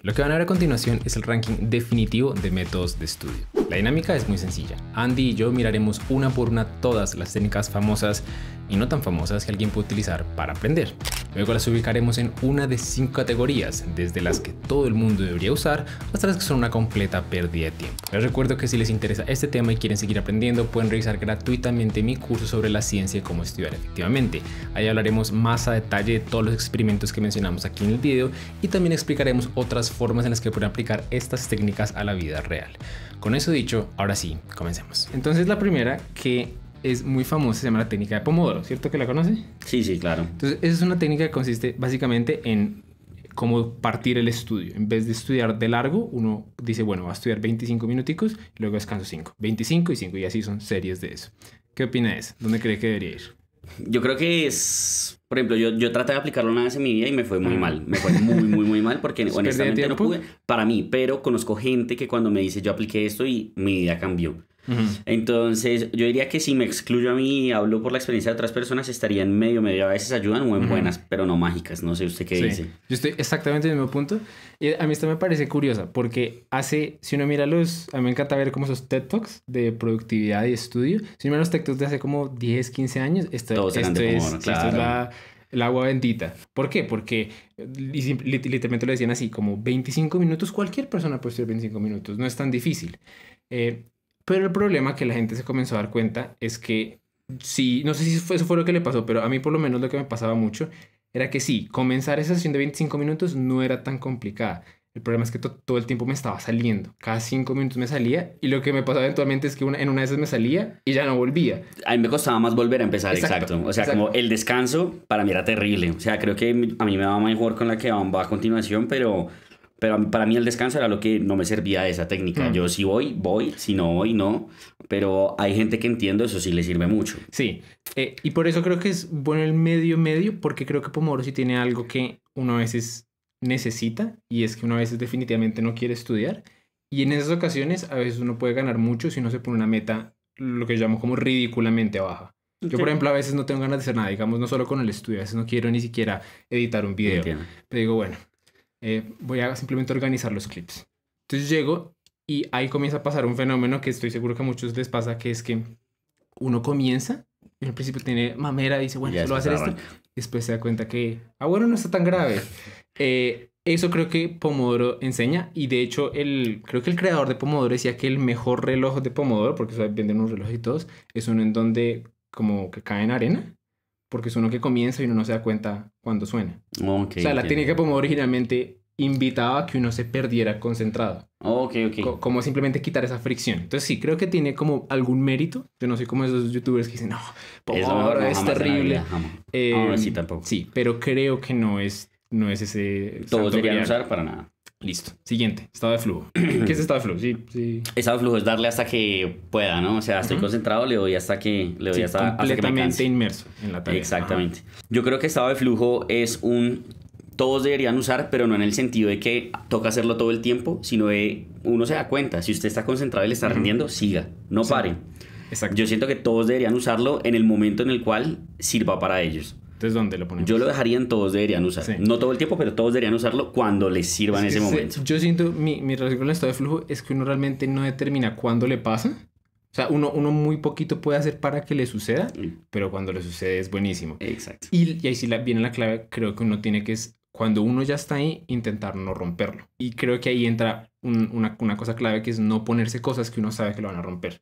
Lo que van a ver a continuación es el ranking definitivo de métodos de estudio. La dinámica es muy sencilla. Andy y yo miraremos una por una todas las técnicas famosas y no tan famosas que alguien puede utilizar para aprender. Luego las ubicaremos en una de 5 categorías, desde las que todo el mundo debería usar hasta las que son una completa pérdida de tiempo. Les recuerdo que si les interesa este tema y quieren seguir aprendiendo, pueden revisar gratuitamente mi curso sobre la ciencia y cómo estudiar efectivamente. Ahí hablaremos más a detalle de todos los experimentos que mencionamos aquí en el video y también explicaremos otras formas en las que pueden aplicar estas técnicas a la vida real. Con eso dicho, ahora sí, comencemos. Entonces la primera, que es muy famosa, se llama la técnica de Pomodoro, ¿cierto que la conoce? Sí, sí, claro. Entonces esa es una técnica que consiste básicamente en cómo partir el estudio. En vez de estudiar de largo, uno dice, bueno, va a estudiar 25 minuticos y luego descanso 5. 25 y 5 y así son series de eso. ¿Qué opina de eso? ¿Dónde cree que debería ir? Yo creo que es... Por ejemplo, yo traté de aplicarlo una vez en mi vida y me fue muy mal. Me fue muy mal porque honestamente no pude para mí. Pero conozco gente que cuando me dice yo apliqué esto y mi vida cambió. Entonces yo diría que si me excluyo a mí y hablo por la experiencia de otras personas, estaría en medio. A veces ayudan o en buenas, pero no mágicas. No sé usted qué dice. Yo estoy exactamente en el mismo punto. Y a mí esto me parece curiosa porque si uno mira a mí me encanta ver como esos TED Talks de productividad y estudio. Si uno mira los TED Talks de hace como 10, 15 años, esto es el agua bendita. ¿Por qué? Porque literalmente lo decían así, como 25 minutos, cualquier persona puede estudiar 25 minutos, no es tan difícil. Pero el problema que la gente se comenzó a dar cuenta es que sí, no sé si eso fue lo que le pasó, pero a mí por lo menos lo que me pasaba mucho era que sí, comenzar esa sesión de 25 minutos no era tan complicada. El problema es que todo el tiempo me estaba saliendo. Cada 5 minutos me salía y lo que me pasaba eventualmente es que en una de esas me salía y ya no volvía. A mí me costaba más volver a empezar, exacto. O sea, como el descanso para mí era terrible. O sea, creo que a mí me va mejor con la que va a continuación, pero para mí el descanso era lo que no me servía de esa técnica. Yo si voy, si no voy, no. Pero hay gente que entiendo, eso sí le sirve mucho. Sí, y por eso creo que es bueno el medio, porque creo que Pomodoro sí tiene algo que uno a veces necesita, y es que uno a veces definitivamente no quiere estudiar. Y en esas ocasiones a veces uno puede ganar mucho si uno se pone una meta, lo que yo llamo como ridículamente baja. Yo, por ejemplo, a veces no tengo ganas de hacer nada, digamos, no solo con el estudio, a veces no quiero ni siquiera editar un video. Pero digo, bueno, voy a simplemente organizar los clips. Entonces llego y ahí comienza a pasar un fenómeno que estoy seguro que a muchos les pasa, que es que uno comienza, en el principio tiene mamera, dice, bueno, solo voy a hacer esto, y después se da cuenta que, bueno, no está tan grave. Eso creo que Pomodoro enseña, y de hecho creo que el creador de Pomodoro decía que el mejor reloj de Pomodoro, porque venden unos relojes y todos, es uno en donde como que cae en arena, porque es uno que comienza y uno no se da cuenta cuando suena. Okay, o sea, la técnica de Pomodoro originalmente invitaba a que uno se perdiera concentrado. Como simplemente quitar esa fricción. Entonces sí, creo que tiene como algún mérito. Yo no soy como esos youtubers que dicen, no, Pomodoro es terrible. Sí, tampoco. Sí, pero creo que no es ese... Todos deberían usar para nada. Listo. Siguiente, estado de flujo. ¿Qué es estado de flujo? Sí. Estado de flujo es darle hasta que pueda, ¿no? O sea, estoy concentrado, le doy hasta que completamente inmerso en la tarea. Exactamente. Yo creo que estado de flujo es todos deberían usar, pero no en el sentido de que toca hacerlo todo el tiempo, sino de uno se da cuenta, si usted está concentrado y le está rindiendo, siga, no pare. Exacto. Yo siento que todos deberían usarlo en el momento en el cual sirva para ellos. Entonces, ¿dónde lo ponemos? Yo lo dejaría en todos deberían usar. Sí. No todo el tiempo, pero todos deberían usarlo cuando les sirva en ese momento. Yo siento, mi relación con el estado de flujo es que uno realmente no determina cuándo le pasa. O sea, uno muy poquito puede hacer para que le suceda, pero cuando le sucede es buenísimo. Exacto. Y ahí sí viene la clave, creo que uno tiene que cuando uno ya está ahí, intentar no romperlo. Y creo que ahí entra una cosa clave, que es no ponerse cosas que uno sabe que lo van a romper.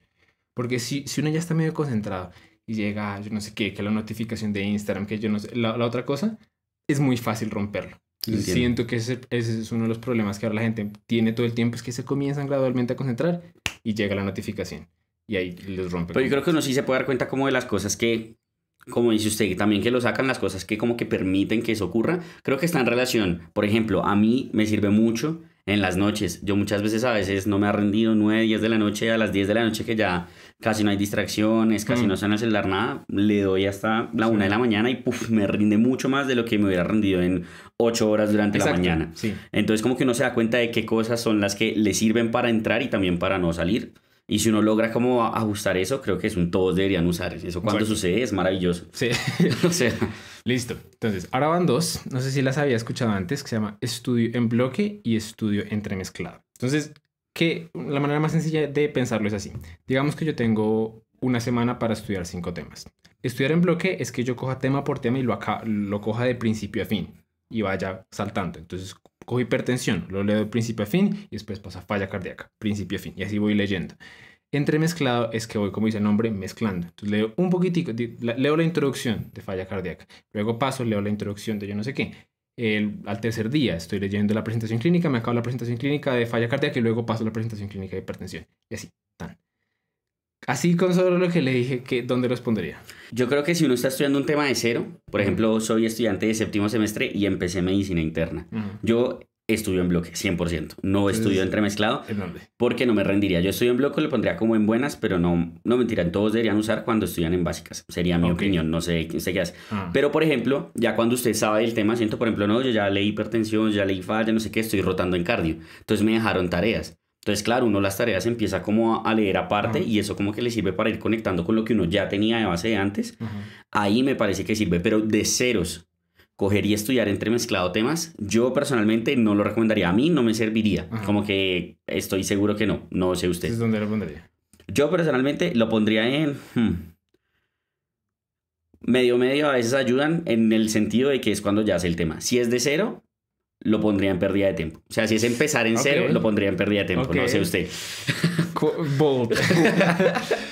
Porque si uno ya está medio concentrado y llega, yo no sé qué, que la notificación de Instagram, que yo no sé, la otra cosa, es muy fácil romperlo. Siento que ese es uno de los problemas que ahora la gente tiene todo el tiempo, es que se comienzan gradualmente a concentrar y llega la notificación y ahí les rompe. Pero yo creo que uno sí se puede dar cuenta como de las cosas que, como dice usted, también que lo sacan, las cosas que como que permiten que eso ocurra. Creo que está en relación. Por ejemplo, a mí me sirve mucho en las noches. Yo muchas veces a veces no me ha rendido 9, 10 de la noche, a las 10 de la noche que ya casi no hay distracciones, casi no suena el celular, nada. Le doy hasta la 1 de la mañana y me rinde mucho más de lo que me hubiera rendido en 8 horas durante la mañana. Sí. Entonces como que uno se da cuenta de qué cosas son las que le sirven para entrar y también para no salir. Y si uno logra como ajustar eso, creo que es un todos deberían usar. Eso cuando Exacto. sucede es maravilloso. Sí. O sea, Listo. Entonces, ahora van dos. No sé si las había escuchado antes, que se llama estudio en bloque y estudio entremezclado. Entonces, la manera más sencilla de pensarlo es así. Digamos que yo tengo una semana para estudiar 5 temas. Estudiar en bloque es que yo coja tema por tema y lo coja de principio a fin y vaya saltando. Entonces, cojo hipertensión, lo leo de principio a fin y después pasa falla cardíaca, principio a fin, y así voy leyendo. Entremezclado es que voy, como dice el nombre, mezclando. Entonces leo un poquitico, leo la introducción de falla cardíaca, luego paso, leo la introducción de yo no sé qué. Al tercer día estoy leyendo la presentación clínica, me acabo la presentación clínica de falla cardíaca y luego paso la presentación clínica de hipertensión. Y así, tan. Así con solo lo que le dije, ¿dónde los pondría? yo creo que si uno está estudiando un tema de cero, por ejemplo, soy estudiante de séptimo semestre y empecé medicina interna. Yo estudio en bloque, 100%. No estudio entremezclado ¿En dónde? porque no me rendiría. Yo estudio en bloque, lo pondría como en buenas, pero no mentira, todos deberían usar cuando estudian en básicas. Sería mi opinión, no sé qué hace. Pero, por ejemplo, ya cuando usted sabe el tema, siento, por ejemplo, no, yo ya leí hipertensión, ya leí falla, no sé qué, estoy rotando en cardio. Entonces me dejaron tareas. Entonces, claro, uno las tareas empieza como a leer aparte y eso como que le sirve para ir conectando con lo que uno ya tenía de base de antes. Ahí me parece que sirve, pero de ceros, coger y estudiar entremezclado temas, yo personalmente no lo recomendaría. A mí no me serviría. Como que estoy seguro que no. No sé usted. Entonces, ¿dónde lo pondría? Yo personalmente lo pondría en... medio, a veces ayudan en el sentido de que es cuando ya sé el tema. Si es de cero, lo pondría en pérdida de tiempo. O sea, si es empezar en cero, lo pondría en pérdida de tiempo. No sé usted. Bold.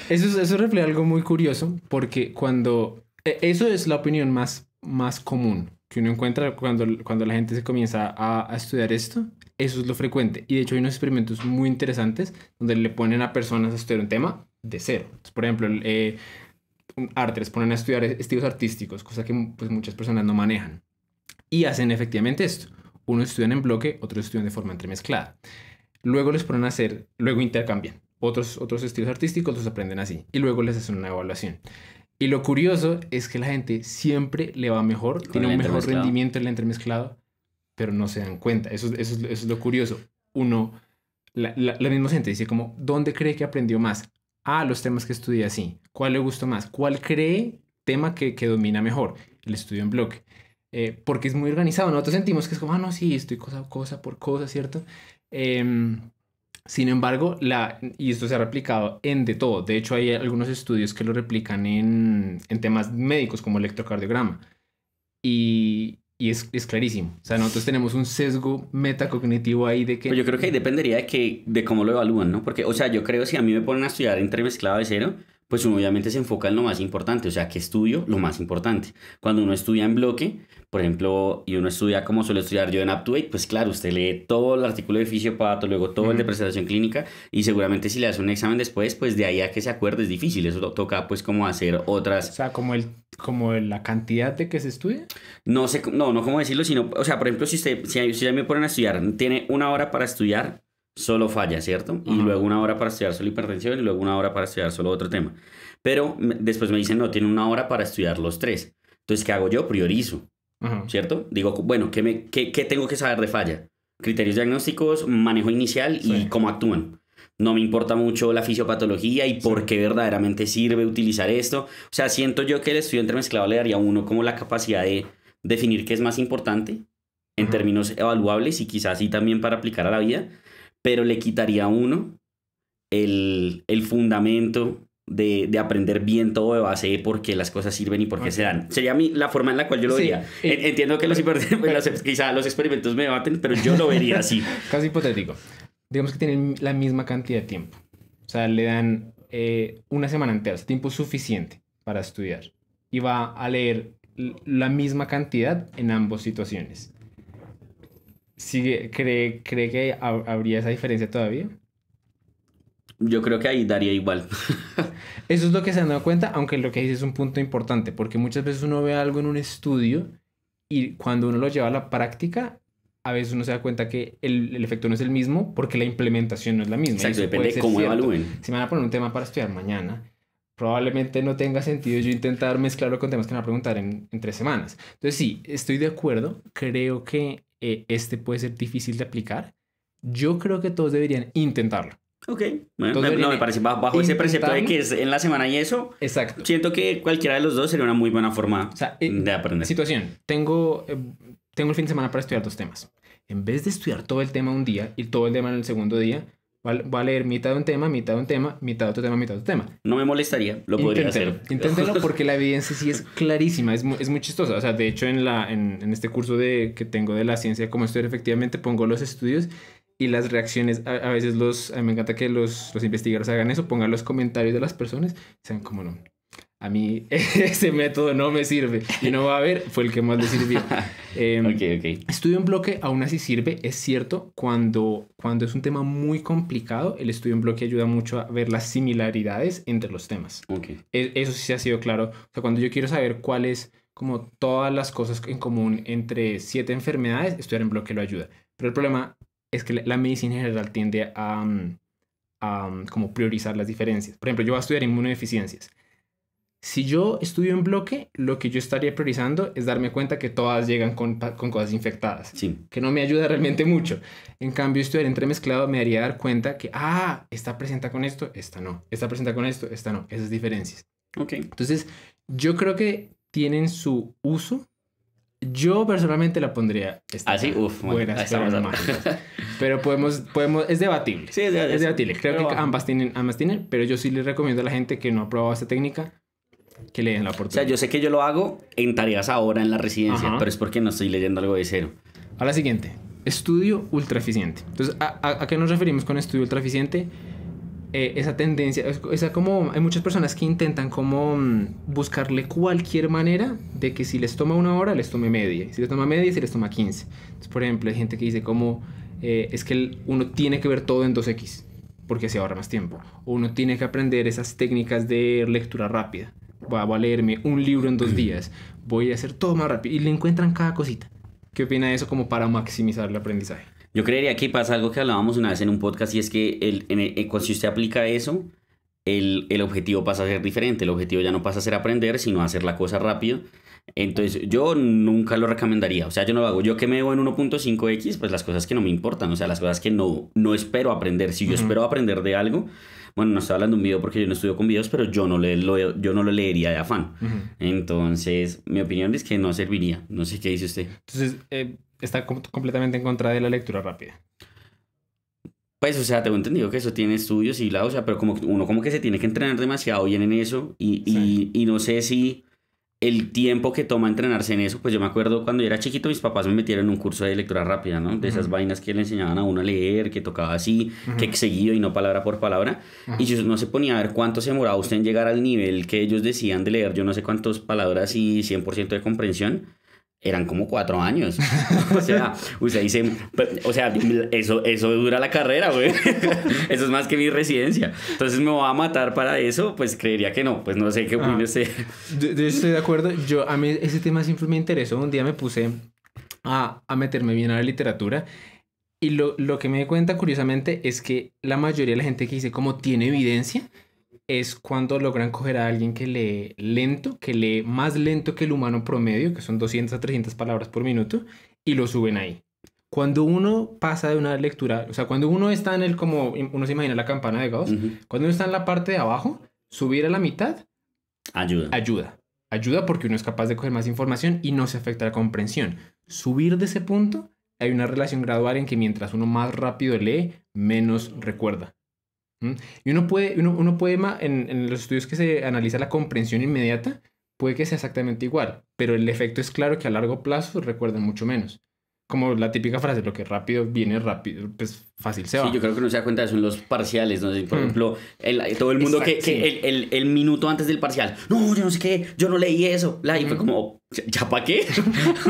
Eso refleja algo muy curioso porque eso es la opinión más común que uno encuentra cuando la gente se comienza a estudiar esto. Eso es lo frecuente. Y de hecho hay unos experimentos muy interesantes donde le ponen a personas a estudiar un tema de cero. Entonces, por ejemplo, arte, les ponen a estudiar estilos artísticos, cosa que pues, muchas personas no manejan. Y hacen efectivamente esto. Unos estudian en bloque, otros estudian de forma entremezclada. Luego les ponen a hacer, luego intercambian. Otros estilos artísticos los aprenden así. Y luego les hacen una evaluación. Y lo curioso es que la gente siempre le va mejor, tiene un mejor rendimiento en el entremezclado, pero no se dan cuenta. Eso es lo curioso. La misma gente dice como, ¿dónde cree que aprendió más? Los temas que estudia así. ¿Cuál le gustó más? ¿Cuál cree tema que domina mejor? El estudio en bloque. Porque es muy organizado. Nosotros sentimos que es como, no, sí, estoy cosa por cosa, ¿cierto? Sin embargo, y esto se ha replicado en de todo. De hecho, hay algunos estudios que lo replican en temas médicos como electrocardiograma. Y es clarísimo. O sea, nosotros tenemos un sesgo metacognitivo ahí de que... Pues yo creo que ahí dependería de cómo lo evalúan, ¿no? Porque, o sea, yo creo que si a mí me ponen a estudiar entremezclado de cero, pues uno obviamente se enfoca en lo más importante. O sea, que estudio lo más importante. Cuando uno estudia en bloque, por ejemplo, y uno estudia como suelo estudiar yo en UpToDate, pues claro, usted lee todo el artículo de fisiopato, luego todo el de presentación clínica, y seguramente si le hace un examen después, pues de ahí a que se acuerde es difícil. Eso toca pues como hacer otras... O sea, como la cantidad de que se estudia. No sé, no cómo decirlo, sino, o sea, por ejemplo, si me ponen a estudiar, tiene una hora para estudiar solo falla, ¿cierto? Y luego una hora para estudiar solo hipertensión y luego una hora para estudiar solo otro tema. Pero después me dicen, no, tiene una hora para estudiar los tres. Entonces, ¿qué hago yo? Priorizo, ¿cierto? Digo, bueno, ¿qué tengo que saber de falla? Criterios diagnósticos, manejo inicial y cómo actúan. No me importa mucho la fisiopatología y por qué verdaderamente sirve utilizar esto. O sea, siento yo que el estudio entremezclado le daría a uno como la capacidad de definir qué es más importante en términos evaluables y quizás así también para aplicar a la vida, pero le quitaría a uno el fundamento de aprender bien todo de base de por qué las cosas sirven y por qué se dan. Sería la forma en la cual yo lo vería. Entiendo que quizá los experimentos me debaten, pero yo lo vería así. Caso hipotético. Digamos que tienen la misma cantidad de tiempo. O sea, le dan una semana entera, tiempo suficiente para estudiar. Y va a leer la misma cantidad en ambas situaciones. ¿Cree que habría esa diferencia todavía? Yo creo que ahí daría igual. Eso es lo que se han dado cuenta, aunque lo que dice es un punto importante, porque muchas veces uno ve algo en un estudio y cuando uno lo lleva a la práctica, a veces uno se da cuenta que el efecto no es el mismo porque la implementación no es la misma. Exacto, depende de cómo evalúen. Si me van a poner un tema para estudiar mañana, probablemente no tenga sentido yo intentar mezclarlo con temas que me van a preguntar en 3 semanas. Entonces sí, estoy de acuerdo. Creo que este puede ser difícil de aplicar. Yo creo que todos deberían intentarlo. Ok, bueno, Entonces, no, me parece bajo ese precepto de intentarlo. que es en la semana y eso, Exacto. siento que cualquiera de los dos sería una muy buena forma O sea, de aprender. situación. Tengo el fin de semana para estudiar 2 temas. En vez de estudiar todo el tema un día y todo el tema en el segundo día, voy a leer mitad de un tema, mitad de un tema, mitad de otro tema, mitad de otro tema. No me molestaría, lo podría hacer. Inténtelo porque la evidencia sí es clarísima, es muy chistosa. O sea, de hecho, en este curso que tengo de la ciencia, cómo estudiar efectivamente, pongo los estudios y las reacciones. A veces a mí me encanta que los investigadores hagan eso, pongan los comentarios de las personas, sean como no. A mí ese método no me sirve. Y no va a ver, fue el que más le sirvió. Ok. Estudio en bloque aún así sirve, es cierto, cuando es un tema muy complicado, el estudio en bloque ayuda mucho a ver las similaridades entre los temas. Ok. Eso sí ha sido claro. O sea, cuando yo quiero saber cuáles, como todas las cosas en común entre 7 enfermedades, estudiar en bloque lo ayuda. Pero el problema es que la medicina en general tiende a como priorizar las diferencias. Por ejemplo, yo voy a estudiar inmunodeficiencias. Si yo estudio en bloque, lo que yo estaría priorizando es darme cuenta que todas llegan con cosas infectadas. Sí. Que no me ayuda realmente mucho. En cambio, estudiar entremezclado me haría dar cuenta que, esta presenta con esto, esta no. Esta presenta con esto, esta no. Esas diferencias. Ok. Entonces, yo creo que tienen su uso. Yo personalmente la pondría Así, buenas, estamos pero no mágicas. Pero podemos, es debatible. Sí, Es debatible. Creo pero que ambas tienen, pero yo sí les recomiendo a la gente que no ha probado esta técnica que le den la O sea, oportunidad. yo sé que yo lo hago en tareas ahora en la residencia, Ajá. pero es porque no estoy leyendo algo de cero. A la siguiente, estudio ultra eficiente. Entonces, ¿a qué nos referimos con estudio ultra eficiente? Esa tendencia, como hay muchas personas que intentan como buscarle cualquier manera de que si les toma 1 hora, les tome media. Si les toma media, si les toma 15. Entonces, por ejemplo, hay gente que dice como es que uno tiene que ver todo en 2x porque se ahorra más tiempo. O uno tiene que aprender esas técnicas de lectura rápida. Voy a leerme un libro en 2 días. Voy a hacer todo más rápido. Y le encuentran cada cosita. ¿Qué opina de eso como para maximizar el aprendizaje? Yo creería que pasa algo que hablábamos una vez en un podcast y es que si usted aplica eso, el objetivo pasa a ser diferente. El objetivo ya no pasa a ser aprender, sino hacer la cosa rápido. Entonces, yo nunca lo recomendaría. O sea, yo no lo hago. Yo que me veo en 1.5x, pues las cosas que no me importan. O sea, las cosas que no espero aprender. Si yo espero aprender de algo, bueno, no estoy hablando de un video porque yo no estudio con videos, pero yo no lo leería de afán. Entonces, mi opinión es que no serviría. No sé qué dice usted. Entonces, está completamente en contra de la lectura rápida. Pues, o sea, tengo entendido que eso tiene estudios y o sea, pero uno como que se tiene que entrenar demasiado bien en eso y no sé si el tiempo que toma entrenarse en eso, pues yo me acuerdo cuando yo era chiquito, mis papás me metieron en un curso de lectura rápida, ¿no? De esas vainas que le enseñaban a uno a leer, que tocaba así, que seguido y no palabra por palabra. Y yo no se ponía a ver cuánto se demoraba usted en llegar al nivel que ellos decían de leer, yo no sé cuántas palabras y 100% de comprensión. Eran como 4 años. O sea, usted dice, o sea, eso dura la carrera, güey. Eso es más que mi residencia. Entonces me voy a matar para eso, pues creería que no. Pues no sé qué opina usted. Yo estoy de acuerdo. A mí ese tema siempre me interesó. Un día me puse a meterme bien a la literatura y lo que me di cuenta, curiosamente, es que la mayoría de la gente que dice como tiene evidencia es cuando logran coger a alguien que lee lento, que lee más lento que el humano promedio, que son 200 a 300 palabras por minuto, y lo suben ahí. Cuando uno pasa de una lectura, o sea, cuando uno está como uno se imagina la campana de Gauss, cuando uno está en la parte de abajo, subir a la mitad ayuda porque uno es capaz de coger más información y no se afecta la comprensión. Subir de ese punto, hay una relación gradual en que mientras uno más rápido lee, menos recuerda. Y uno puede en los estudios que se analiza la comprensión inmediata, puede que sea exactamente igual, pero el efecto es claro que a largo plazo recuerdan mucho menos. Como la típica frase, lo que rápido viene rápido, pues fácil se va. Sí, yo creo que no se da cuenta de eso en los parciales, ¿no? Por ejemplo, todo el mundo el minuto antes del parcial, no, yo no sé qué, yo no leí eso. Y fue como, ¿ya para qué?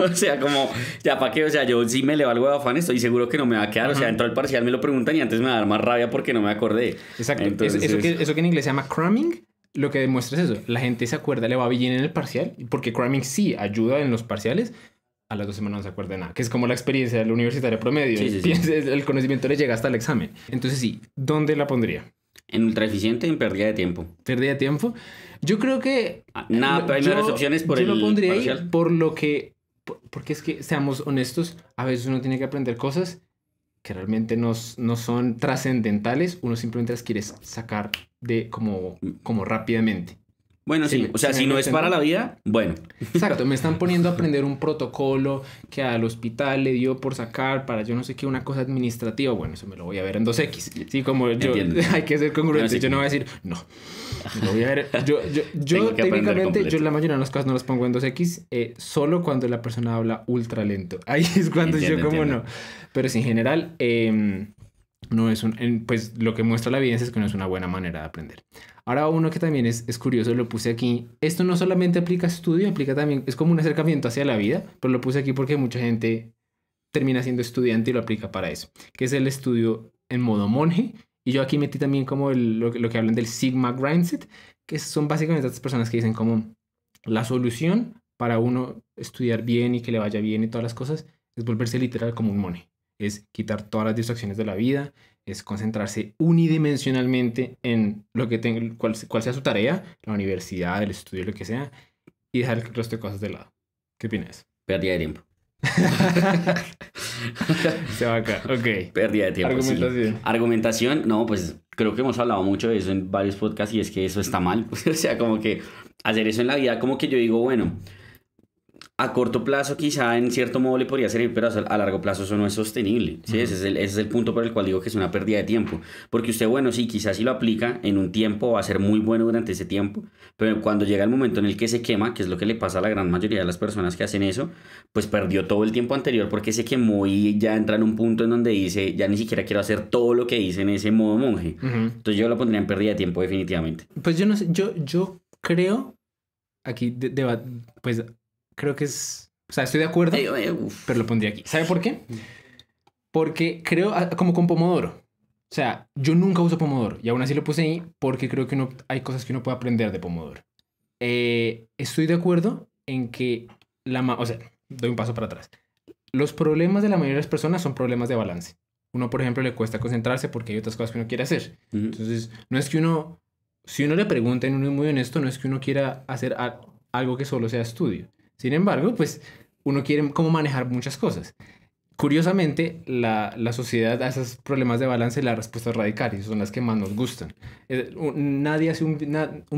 O sea, como, ¿ya para qué? O sea, yo sí me leo algo de afán, estoy seguro que no me va a quedar. O sea, dentro del parcial me lo preguntan y antes me va a dar más rabia porque no me acordé. Exacto. Entonces, eso que en inglés se llama cramming, lo que demuestra es eso. La gente se acuerda, le va bien en el parcial, porque cramming sí ayuda en los parciales. A las 2 semanas no se acuerda de nada, que es como la experiencia del universitario promedio. Sí. El conocimiento le llega hasta el examen. Entonces sí, ¿dónde la pondría? En ultra eficiente, en pérdida de tiempo. ¿Pérdida de tiempo? Yo creo que... Nada, pero hay menos opciones por el Yo lo pondría parcial. ahí porque es que, seamos honestos, a veces uno tiene que aprender cosas que realmente no son trascendentales, uno simplemente las quiere sacar de como rápidamente. Bueno, sí, o sea, si no es para la vida, bueno. Exacto, me están poniendo a aprender un protocolo que al hospital le dio por sacar para yo no sé qué, una cosa administrativa. Bueno, eso me lo voy a ver en 2X. Sí, como yo, hay que ser congruente. Yo no voy a decir, no, me lo voy a ver. Yo técnicamente, yo la mayoría de las cosas no las pongo en 2X, solo cuando la persona habla ultra lento. Ahí es cuando entiendo. No. Pero sí, en general, no es pues lo que muestra la evidencia es que no es una buena manera de aprender. Ahora uno que también es curioso, lo puse aquí. Esto no solamente aplica a estudio, aplica también, es como un acercamiento hacia la vida, pero lo puse aquí porque mucha gente termina siendo estudiante y lo aplica para eso, que es el estudio en modo monje. Y yo aquí metí también como lo que hablan del Sigma Mindset, que son básicamente estas personas que dicen como la solución para uno estudiar bien y que le vaya bien y todas las cosas es volverse literal como un monje. Es quitar todas las distracciones de la vida, es concentrarse unidimensionalmente en lo que tenga, cual sea su tarea, la universidad, el estudio, lo que sea, y dejar el resto de cosas de lado. ¿Qué opinas? Pérdida de tiempo. Se va acá, ok. Pérdida de tiempo. Argumentación. Sí. Argumentación, no, pues creo que hemos hablado mucho de eso en varios podcasts y es que eso está mal. O sea, como que hacer eso en la vida, como que yo digo, bueno, a corto plazo quizá en cierto modo le podría servir, pero a largo plazo eso no es sostenible, ¿sí? Ese es el punto por el cual digo que es una pérdida de tiempo, porque usted, bueno, sí, quizás si lo aplica en un tiempo va a ser muy bueno durante ese tiempo, pero cuando llega el momento en el que se quema, que es lo que le pasa a la gran mayoría de las personas que hacen eso, pues perdió todo el tiempo anterior porque se quemó y ya entra en un punto en donde dice, ya ni siquiera quiero hacer todo lo que hice en ese modo monje. Entonces yo lo pondría en pérdida de tiempo definitivamente. Pues yo no sé, yo creo, aquí, pues creo que es... O sea, estoy de acuerdo, pero lo pondría aquí. ¿Sabe por qué? Porque creo, como con Pomodoro. O sea, yo nunca uso Pomodoro y aún así lo puse ahí porque creo que hay cosas que uno puede aprender de Pomodoro. Estoy de acuerdo en que o sea, doy un paso para atrás. Los problemas de la mayoría de las personas son problemas de balance. Uno, por ejemplo, le cuesta concentrarse porque hay otras cosas que uno quiere hacer. Entonces, no es que uno... Si uno le pregunta y uno es muy honesto, no es que uno quiera hacer algo que solo sea estudio. Sin embargo, pues uno quiere como manejar muchas cosas. Curiosamente, la sociedad a esos problemas de balance la respuesta es radical y son las que más nos gustan. Nadie hace un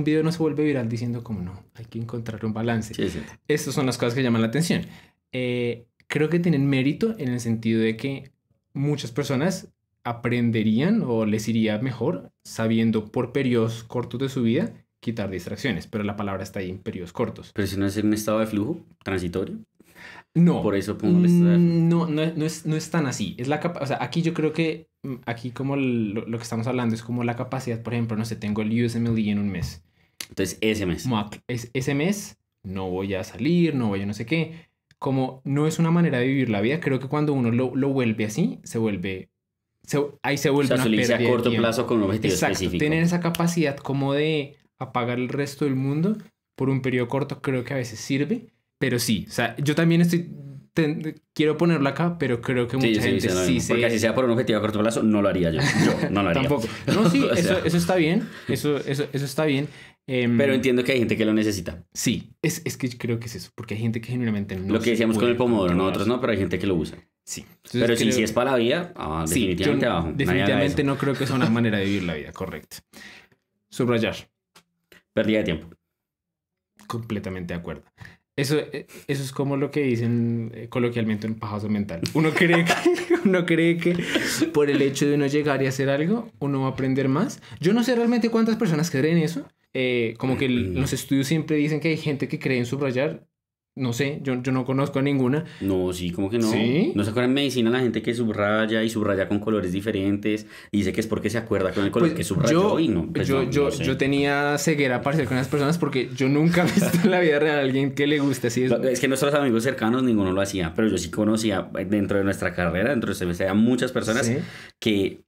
video no se vuelve viral diciendo como no, hay que encontrar un balance. Sí. Estas son las cosas que llaman la atención. Creo que tienen mérito en el sentido de que muchas personas aprenderían o les iría mejor sabiendo por periodos cortos de su vida quitar distracciones, pero la palabra está ahí en periodos cortos. ¿Pero si no es un estado de flujo transitorio? No. Por eso pongo el estado de flujo. No es tan así. Es o sea, aquí yo creo que aquí como lo que estamos hablando es como la capacidad, por ejemplo, no sé, tengo el USMLE en un mes. Entonces, ese mes. Ese mes no voy a salir, no voy a no sé qué. Como no es una manera de vivir la vida, creo que cuando uno lo vuelve así, ahí se vuelve o sea, una pérdida a corto de plazo con un objetivo específico. Tener esa capacidad como de apagar el resto del mundo por un periodo corto creo que a veces sirve, pero sí, o sea, yo también quiero ponerlo acá, pero creo que mucha gente sí se... Porque así sea por un objetivo a corto plazo, no lo haría yo no lo haría. Tampoco. No, sí, eso está bien, eso está bien. Pero entiendo que hay gente que lo necesita. Sí, es que creo que es eso, porque hay gente que genuinamente no... Lo que decíamos con el Pomodoro, nosotros no, pero hay gente que lo usa. Sí. Entonces, pero si es para la vida, definitivamente abajo. Definitivamente no creo que sea una manera de vivir la vida, correcto. Subrayar. Pérdida de tiempo. Completamente de acuerdo. Eso es como lo que dicen coloquialmente en pajazo mental. Uno cree que por el hecho de uno llegar y hacer algo, uno va a aprender más. Yo no sé realmente cuántas personas creen eso. Como que los estudios siempre dicen que hay gente que cree en subrayar. No sé, yo no conozco a ninguna. No, sí, como que no. ¿Sí? ¿No se acuerdan en medicina la gente que subraya y subraya con colores diferentes? Y dice que es porque se acuerda con el color que subrayó y no. Pues yo tenía ceguera para ser con las personas porque yo nunca he visto en la vida real a alguien que le guste así. Es que nuestros amigos cercanos ninguno lo hacía, pero yo sí conocía dentro de nuestra carrera, dentro de CBC, a muchas personas que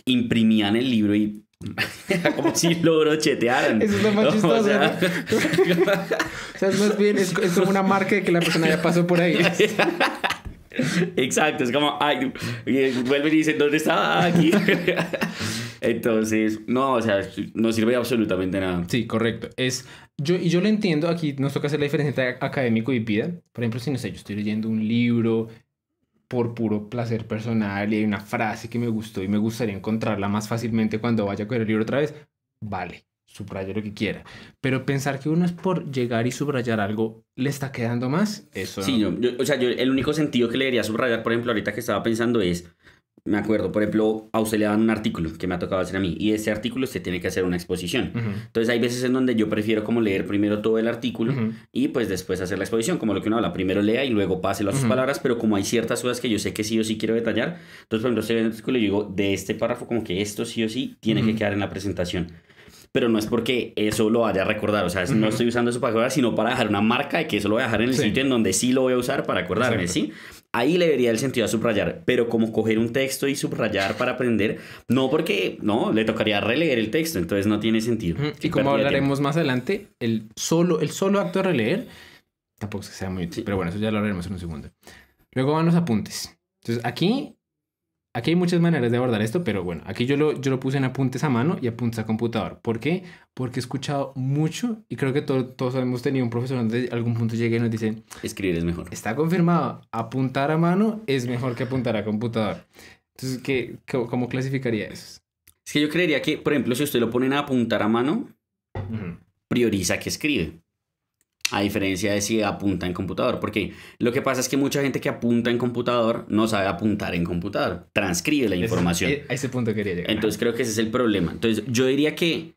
imprimían el libro y como si lo brochetearan. Eso es lo más chistoso. O sea, es más bien, es como una marca de que la persona ya pasó por ahí. Exacto, es como, ay, y vuelven y dicen, ¿dónde estaba? Aquí. Entonces, no, o sea, no sirve absolutamente nada. Sí, correcto. Yo lo entiendo, aquí nos toca hacer la diferencia entre académico y vida. Por ejemplo, si no sé, yo estoy leyendo un libro por puro placer personal y hay una frase que me gustó y me gustaría encontrarla más fácilmente cuando vaya a coger el libro otra vez, vale, subraye lo que quiera. Pero pensar que uno es por llegar y subrayar algo, le está quedando más, eso... Sí, o sea, yo el único sentido que le debería subrayar, por ejemplo, ahorita que estaba pensando es, me acuerdo, por ejemplo, a usted le dan un artículo que me ha tocado hacer a mí y ese artículo usted tiene que hacer una exposición. Entonces hay veces en donde yo prefiero como leer primero todo el artículo y pues después hacer la exposición, como lo que uno habla, primero lea y luego páselo a sus palabras, pero como hay ciertas cosas que yo sé que sí o sí quiero detallar, entonces por ejemplo, estoy viendo el artículo y digo, de este párrafo como que esto sí o sí tiene que quedar en la presentación. Pero no es porque eso lo vaya a recordar, o sea, no estoy usando eso para acordar, sino para dejar una marca de que eso lo voy a dejar en el sitio en donde sí lo voy a usar para acordarme, ¿sí? Ahí le vería el sentido a subrayar, pero como coger un texto y subrayar para aprender, no, porque no, le tocaría releer el texto, entonces no tiene sentido. Y como hablaremos más adelante, el solo acto de releer, tampoco es que sea muy útil, pero bueno, eso ya lo hablaremos en un segundo. Luego van los apuntes. Entonces aquí hay muchas maneras de abordar esto, pero bueno, aquí yo lo puse en apuntes a mano y apuntes a computador. ¿Por qué? Porque he escuchado mucho y creo que todos hemos tenido un profesor donde algún punto llegue y nos dice... Escribir es mejor. Está confirmado, apuntar a mano es mejor que apuntar a computador. Entonces, ¿cómo clasificaría eso? Es que yo creería que, por ejemplo, si usted lo ponen a apuntar a mano, prioriza que escribe. A diferencia de si apunta en computador. Porque lo que pasa es que mucha gente que apunta en computador no sabe apuntar en computador. Transcribe la información. A ese punto quería llegar. Entonces creo que ese es el problema. Entonces yo diría que,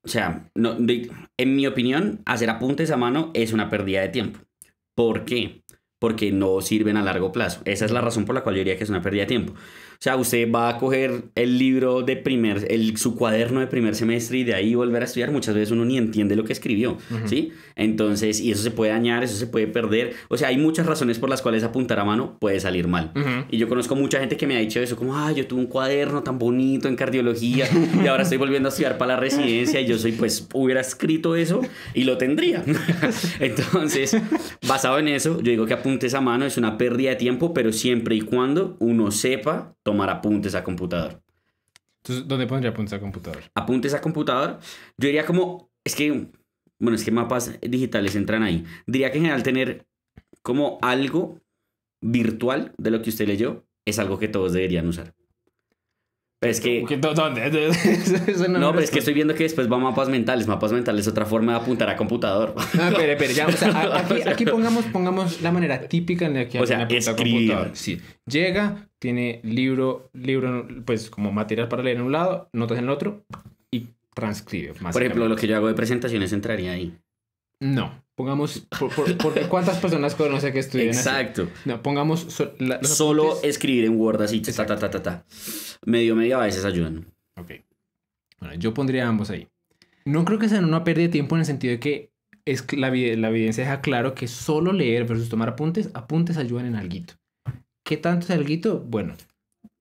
o sea, en mi opinión, hacer apuntes a mano es una pérdida de tiempo. ¿Por qué? Porque no sirven a largo plazo. Esa es la razón por la cual yo diría que es una pérdida de tiempo. O sea, usted va a coger el libro de su cuaderno de primer semestre y de ahí volver a estudiar. Muchas veces uno ni entiende lo que escribió, ¿sí? Entonces, y eso se puede dañar, eso se puede perder. O sea, hay muchas razones por las cuales apuntar a mano puede salir mal. Y yo conozco mucha gente que me ha dicho eso, como, yo tuve un cuaderno tan bonito en cardiología y ahora estoy volviendo a estudiar para la residencia y yo hubiera escrito eso y lo tendría. Entonces, basado en eso, yo digo que apuntes a mano es una pérdida de tiempo, pero siempre y cuando uno sepa tomar apuntes a computador. Entonces, ¿dónde pondría apuntes a computador? Apuntes a computador, yo diría como, es que mapas digitales entran ahí. Diría que en general tener como algo virtual de lo que usted leyó es algo que todos deberían usar. Pero es que... ¿Dónde? No, pero es que estoy viendo que después va mapas mentales. Mapas mentales es otra forma de apuntar a computador. Pero ya, o sea, aquí pongamos la manera típica en la que alguien apunta a computador. Sí. Llega, tiene libro, pues como material para leer en un lado, notas en el otro y transcribe. Por ejemplo, lo que yo hago de presentaciones entraría ahí. No, pongamos, porque ¿cuántas personas conoce que estudian Exacto. así? No, pongamos solo escribir en Word así, medio a veces ayudan. Ok. Bueno, yo pondría ambos ahí. No creo que sea una pérdida de tiempo en el sentido de que la evidencia deja claro que solo leer versus tomar apuntes ayudan en alguito. ¿Qué tanto es alguito? Bueno,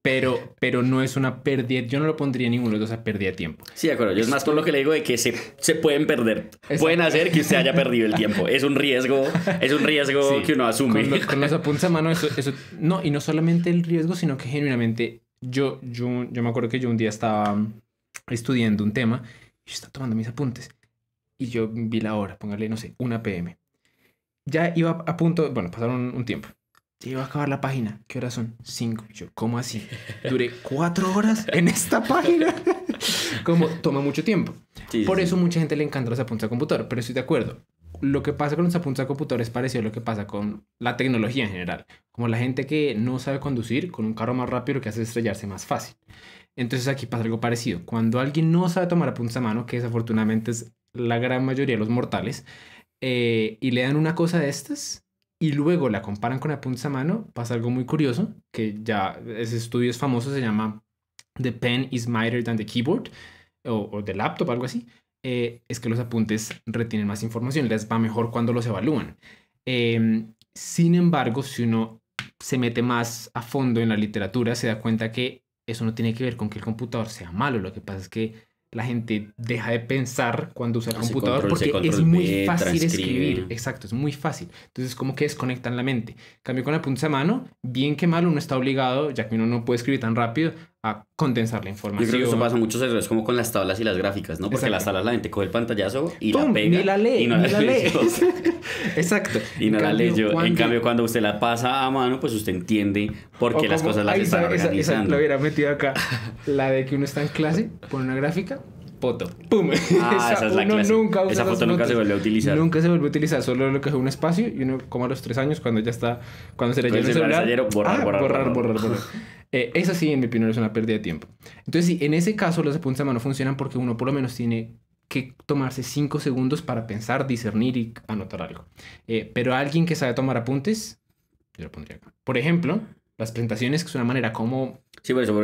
pero no es una pérdida. Yo no lo pondría en ninguno de los dos a pérdida de tiempo. Sí, de acuerdo. Yo es más por lo que le digo de que se pueden perder. Exacto. Pueden hacer que usted haya perdido el tiempo. Es un riesgo sí, que uno asume. Con los apuntes a mano, eso no, y no solamente el riesgo, sino que genuinamente yo me acuerdo que yo un día estaba estudiando un tema y yo estaba tomando mis apuntes y yo vi la hora, póngale, no sé, 1 p.m. Ya iba a punto, bueno, pasaron un tiempo. Ya iba a acabar la página. ¿Qué horas son? 5. Yo, ¿cómo así? Duré 4 horas en esta página. Como toma mucho tiempo. Sí, Por eso mucha gente le encanta los apuntes a computador, pero estoy de acuerdo. Lo que pasa con los apuntes a computador es parecido a lo que pasa con la tecnología en general. Como la gente que no sabe conducir, con un carro más rápido lo que hace es estrellarse más fácil. Entonces aquí pasa algo parecido. Cuando alguien no sabe tomar apuntes a mano, que desafortunadamente es la gran mayoría de los mortales, y le dan una cosa de estas y luego la comparan con apuntes a mano, pasa algo muy curioso, que ya ese estudio es famoso, se llama The Pen is Mightier Than the Keyboard, o The Laptop, algo así. Es que los apuntes retienen más información, les va mejor cuando los evalúan. Sin embargo, si uno se mete más a fondo en la literatura, se da cuenta que eso no tiene que ver con que el computador sea malo. Lo que pasa es que la gente deja de pensar cuando usa el computador porque es muy fácil escribir. Exacto, es muy fácil. Entonces, como que desconectan la mente. En cambio, con apuntes a mano, bien que mal, uno está obligado, ya que uno no puede escribir tan rápido, a condensar la Yo información. creo que eso pasa muchos errores como con las tablas y las gráficas, ¿no? Porque Exacto. las tablas la gente coge el pantallazo y ¡Pum! la pega. Ni la lee, y no ni la lee. leyó. Exacto. Y no En la cambio, leyó. En cambio, cuando usted la pasa a mano, pues usted entiende por qué las cosas las están organizando. Lo hubiera metido acá. La de que uno está en clase, pone una gráfica, foto. ¡Pum! Esa es la uno clase. nunca usa Esa las foto nunca se fotos. vuelve a utilizar. Nunca se vuelve a utilizar, solo lo que es un espacio y uno como a los 3 años cuando ya está, cuando se le Con llena el el celular, celular, borrar. Eso sí, en mi opinión, es una pérdida de tiempo. Entonces, sí, en ese caso los apuntes a mano funcionan porque uno por lo menos tiene que tomarse 5 segundos para pensar, discernir y anotar algo. Pero alguien que sabe tomar apuntes, yo lo pondría acá. Por ejemplo, las presentaciones, que es una manera como... Sí, por eso,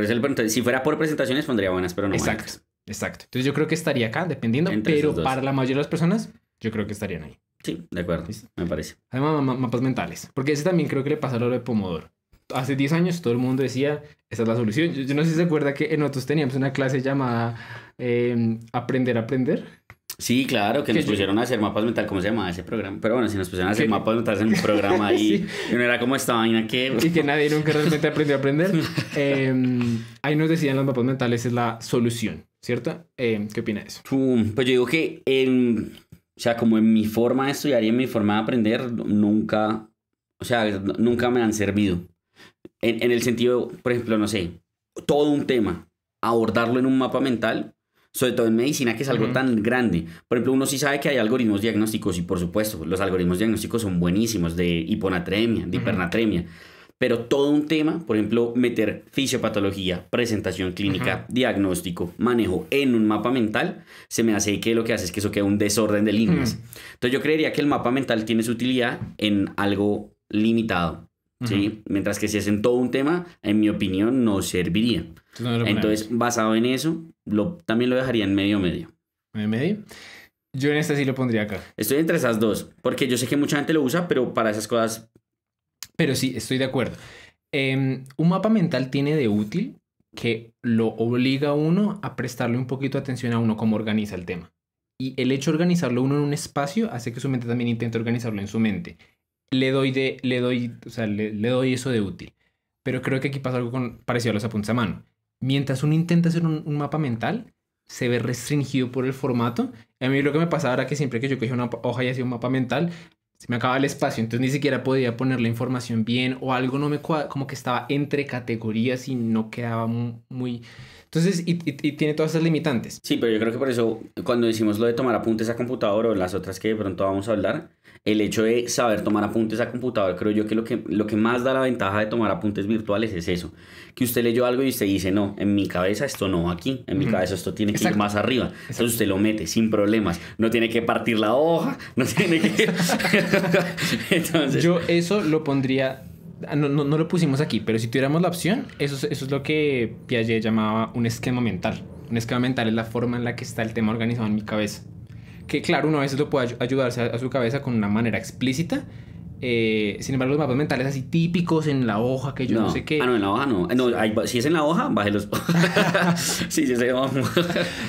si fuera por presentaciones pondría buenas, pero no Exacto, buenas. exacto. Entonces yo creo que estaría acá, dependiendo, Entre pero esos dos. para la mayoría de las personas, yo creo que estarían ahí. Sí, de acuerdo, ¿Listo? me parece. Además, mapas mentales. Porque ese también creo que le pasa lo de Pomodoro. Hace 10 años todo el mundo decía, esa es la solución. Yo no sé si se acuerda que nosotros teníamos una clase llamada Aprender a Aprender. Sí, claro, que Que nos yo- pusieron a hacer mapas mentales, ¿cómo se llama ese programa? Pero bueno, si nos pusieron a hacer Que- mapas mentales en un programa ahí, Sí. y no era como esta vaina que... Y que nadie nunca realmente aprendió a aprender. Ahí nos decían los mapas mentales es la solución, ¿cierto? ¿Qué opina de eso? Pues yo digo que, o sea, como en mi forma de estudiar y en mi forma de aprender, nunca, o sea, nunca me han servido. En el sentido, por ejemplo, no sé, todo un tema, abordarlo en un mapa mental, sobre todo en medicina, que es algo Ujú. tan grande. Por ejemplo, uno sí sabe que hay algoritmos diagnósticos y, por supuesto, los algoritmos diagnósticos son buenísimos de hiponatremia, de Ujú. hipernatremia. Pero todo un tema, por ejemplo, meter fisiopatología, presentación clínica, diagnóstico, manejo en un mapa mental, se me hace que lo que hace es que eso queda un desorden de líneas. Entonces yo creería que el mapa mental tiene su utilidad en algo limitado, ¿sí? Mientras que si es en todo un tema, en mi opinión, no serviría. ¿Dónde lo ponemos? Entonces, basado en eso, también lo dejaría en medio. ¿En medio? Yo en esta sí lo pondría acá. Estoy entre esas dos, porque yo sé que mucha gente lo usa, pero para esas cosas... Pero sí, estoy de acuerdo. Un mapa mental tiene de útil que lo obliga a uno a prestarle un poquito de atención a uno cómo organiza el tema. Y el hecho de organizarlo uno en un espacio hace que su mente también intente organizarlo en su mente. Le doy eso de útil. Pero creo que aquí pasa algo parecido a los apuntes a mano. Mientras uno intenta hacer un mapa mental, se ve restringido por el formato. A mí lo que me pasaba era que siempre que yo cogía una hoja y hacía un mapa mental, se me acababa el espacio, entonces ni siquiera podía poner la información bien o algo no me como que estaba entre categorías y no quedaba muy... Entonces, y tiene todas esas limitantes. Sí, pero yo creo que por eso, cuando decimos lo de tomar apuntes a computador o las otras que de pronto vamos a hablar, el hecho de saber tomar apuntes a computador, creo yo que lo que más da la ventaja de tomar apuntes virtuales es eso. Que usted leyó algo y usted dice, no, en mi cabeza esto no va aquí, en mi cabeza esto tiene que ir Exacto. más arriba. Entonces usted lo mete sin problemas. No tiene que partir la hoja, no tiene que... Entonces... Yo eso lo pondría... No lo pusimos aquí, pero si tuviéramos la opción, eso es lo que Piaget llamaba un esquema mental. Un esquema mental es la forma en la que está el tema organizado en mi cabeza. Que claro, uno a veces lo puede ayudarse a su cabeza con una manera explícita. Sin embargo, los mapas mentales así típicos en la hoja, que yo no sé qué. Ah, no, en la hoja no. No, si es en la hoja, bájelos. Sí, vamos.